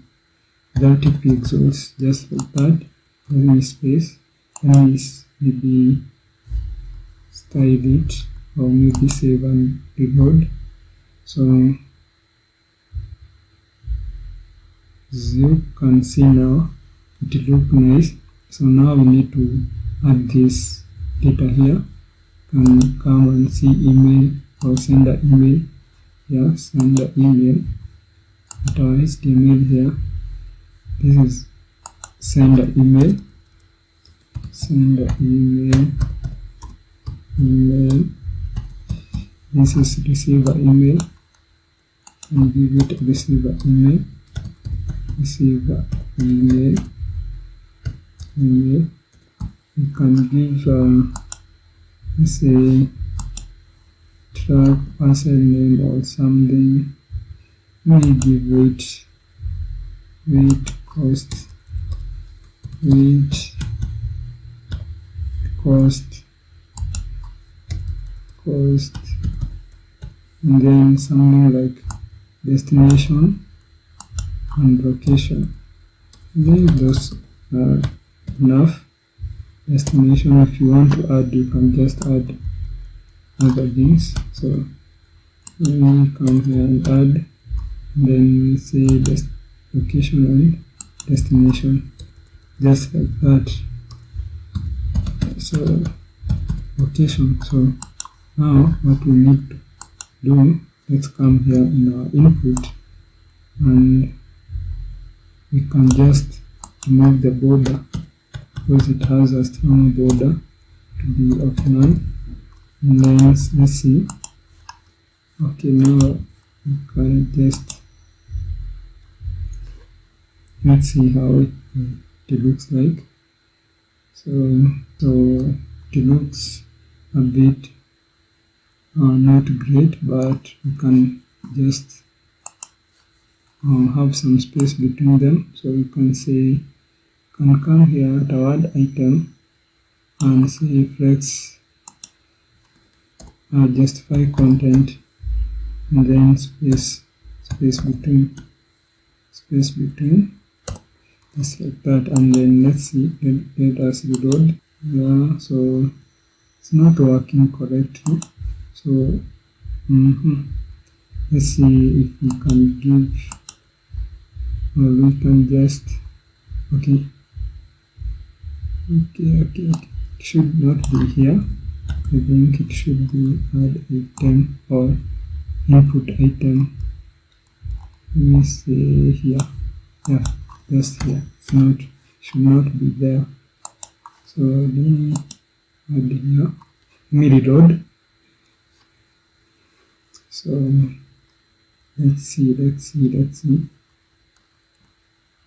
30 pixels, just like that. Let me space. Let me maybe style it, or maybe save and reload. So as you can see now, it looks nice. So now we need to add this data here. Can come and see email or send the email. Yeah, send the email. At our HTML here, this is send the email. Send the email. This is receive an email, and give it receive an email. Receive an email. You can give let's say track parcel name or something. Maybe give weight cost, and then something like destination and location. Maybe those are enough. Destination, if you want to add, you can just add other things. So let me come here and add, and then we say location and destination, just like that. So location. So now what we need to do, let's come here in our input, and we can just remove the border, because it has a strong border to be of none. And then let's see. Okay, now we can just, let's see how it looks like. So it looks a bit not great, but we can just have some space between them. So you can say, can come here at our add item and say flex justify content and then space between, just like that. And then let's see, let us reload. Yeah, so it's not working correctly. So let's see if we can give, or we can just, okay, it should not be here. I think it should be add item or input item. Let me say here, yeah, just here. It's not, should not be there. So let me add here. Let me reload. So let's see.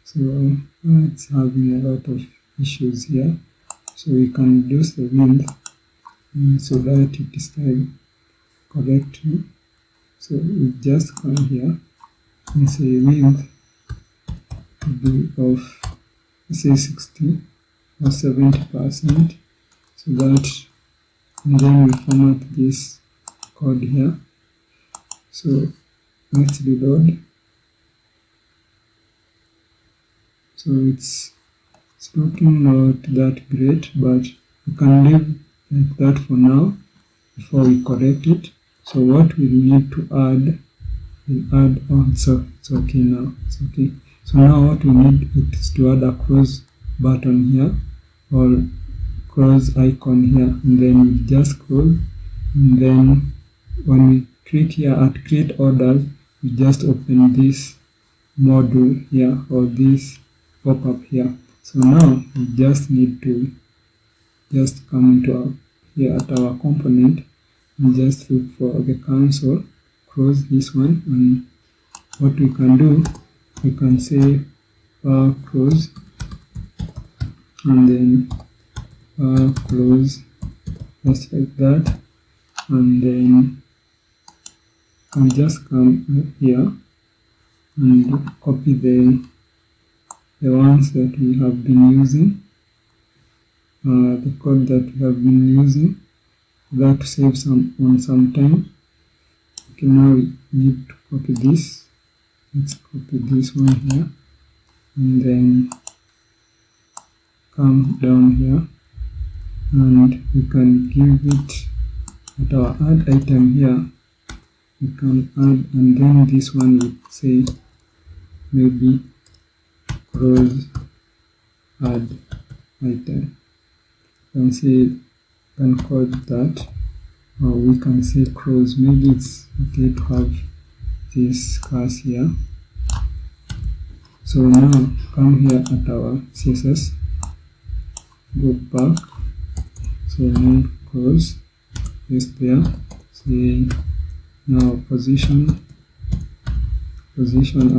So it's having a lot of issues here. So we can reduce the width so that it is styled correctly. So we just come here and say width to be of, say 60 or 70%, so that, and then we format this code here. So let's reload. So it's looking not that great, but we can leave like that for now before we correct it. So what we need to add, we'll add on. So it's okay now. It's okay. So now what we need is to add a cross button here, or cross icon here, and then we just scroll, and then when we click here at create orders, we just open this module here, or this pop-up here. So now we just need to just come into here at our component and just look for the console, close this one, and what we can do, we can say close, and then close, just like that, and then I'll just come here and copy the ones that we have been using, the code that we have been using, that to save some time. Okay, now we need to copy this. Let's copy this one here, and then come down here, and we can give it at our add item here. We can add, and then this one would say maybe cross add item. You can say, can code that, or we can say cross. Maybe it's okay to have this class here. So now come here at our CSS, go back, so now cross, paste there, say now position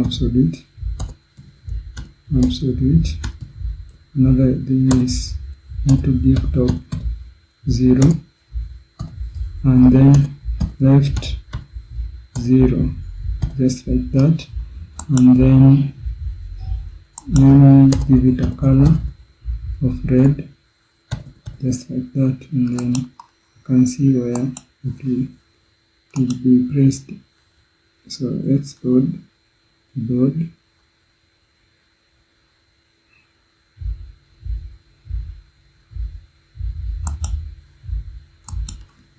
absolute. Another thing is need to give top 0, and then left 0, just like that, and then give it a color of red, just like that, and then you can see where it will be pressed. So let's load.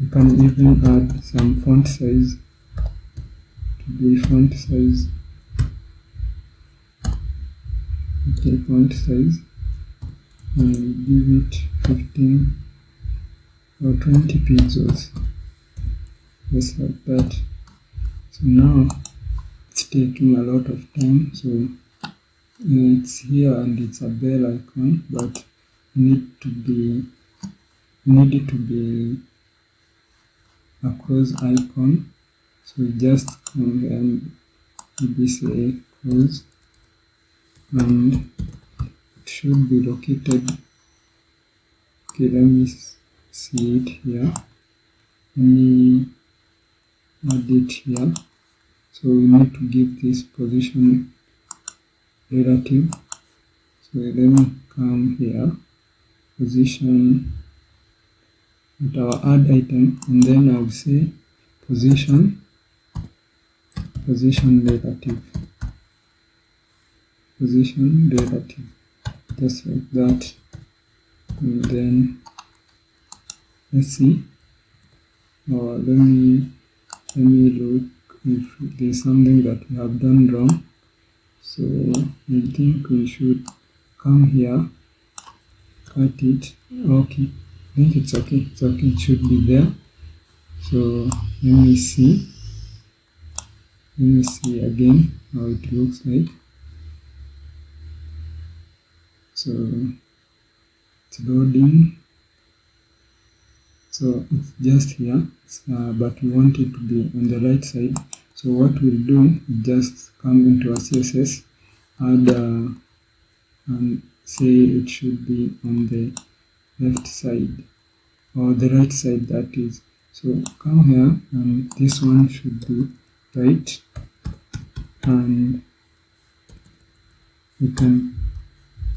You can even add some font size to be font size. Okay, font size, and give it 15 or 20 pixels, just like that. So now it's taking a lot of time. So it's here and it's a bell icon, but need it to be a cross icon. So we just come here and maybe say cross, and it should be located. Okay, let me see it here. Let me add it here. So we need to give this position relative. So let me come here, position at our add item, and then I'll say position position relative, just like that. And then let's see, or let me look if there's something that we have done wrong. So I think we should come here, cut it. Okay, I think it's okay, it should be there. So let me see again how it looks like. So it's loading, so it's just here, but we want it to be on the right side. So what we'll do, just come into our CSS, add and say it should be on the left side, or the right side, that is. So come here, and this one should be right, and we can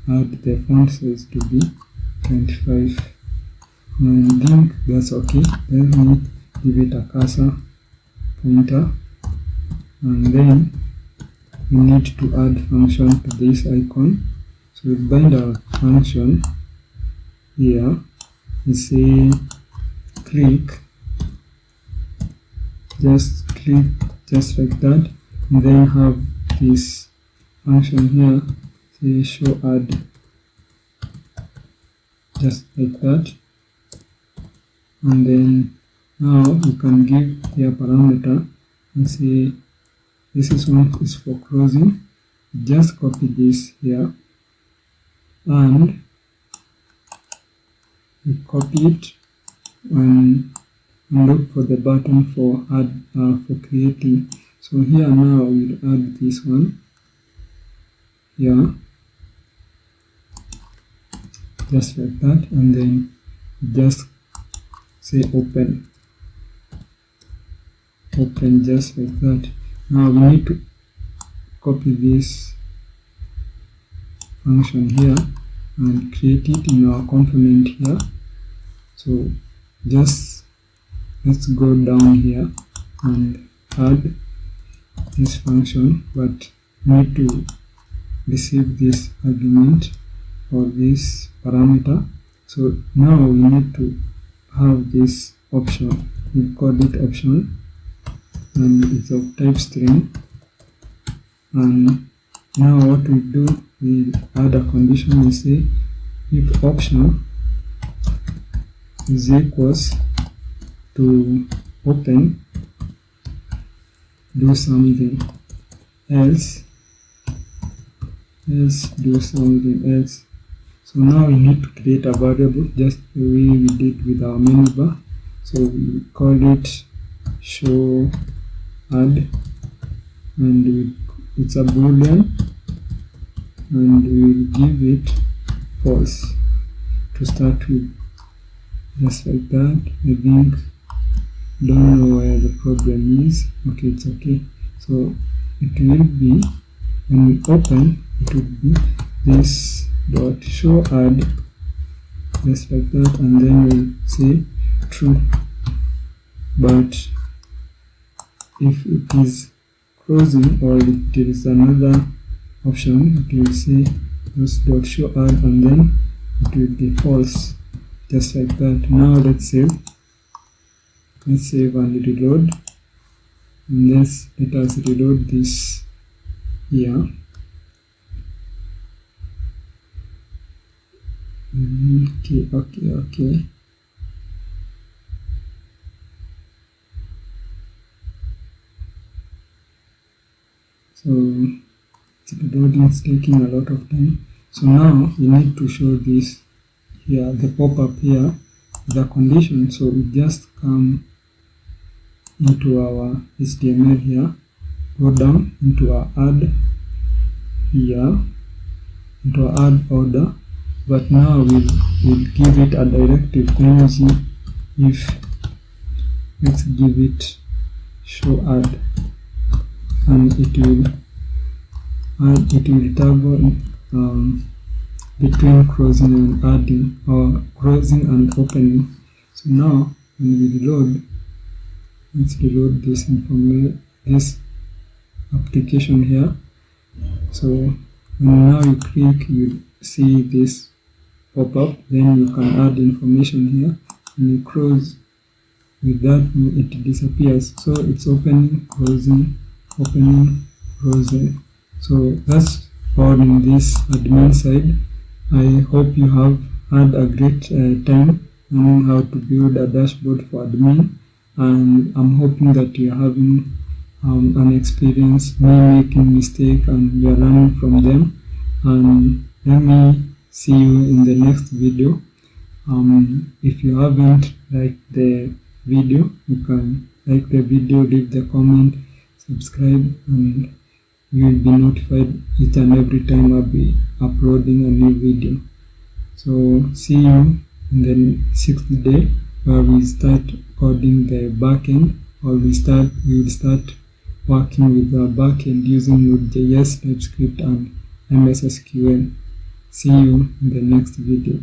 add the font size to be 25. And I think that's okay. Let me give it a cursor pointer, and then we need to add function to this icon. So we bind our function here. We say click, just click, just like that, and then have this function here, say show add, just like that. And then now we can give the parameter and say this is one is for closing. Just copy this here, and we copy it and look for the button for add for creating. So here now we'll add this one here, just like that, and then just say open, just like that. Now we need to copy this function here and create it in our complement here. So just let's go down here and add this function, but we need to receive this argument or this parameter. So now we need to have this option, we call it option, and it's of type string. And now what we do, we add a condition. We say if option is equals to open, do something else, do something else. So now we need to create a variable just the way we did with our menu bar. So we call it show add, and it's a boolean, and we'll give it false to start with, just like that. I think, don't know where the problem is. Okay, it's okay. So it will be, when we open, it will be this dot show add, just like that, and then we'll say true. But if it is closing, or if there is another option, it will say this dot show add, and then it will be false, just like that. Now let's save and reload, and let us reload this here. Okay. So the loading is taking a lot of time. So now we need to show this here, the pop-up here, the condition. So we just come into our HTML here, go down into our add here, into our add order. But now we'll give it a directive. Energy if, let's give it show add, and it will toggle between closing and adding, or closing and opening. So now when we reload, let's reload this information, this application here. So when now you click, you see this pop up, then you can add information here, and you close. With that, it disappears. So it's opening, closing, opening, closing. So that's all in this admin side. I hope you have had a great time learning how to build a dashboard for admin, and I'm hoping that you're having an experience, me making mistakes, and you're learning from them. And let me see you in the next video. If you haven't liked the video, you can like the video, leave the comment, subscribe, and you will be notified each and every time I'll be uploading a new video. So see you in the 6th day, where we start coding the backend, or we will start working with the backend using Node.js, Typescript, and Mssql. See you in the next video.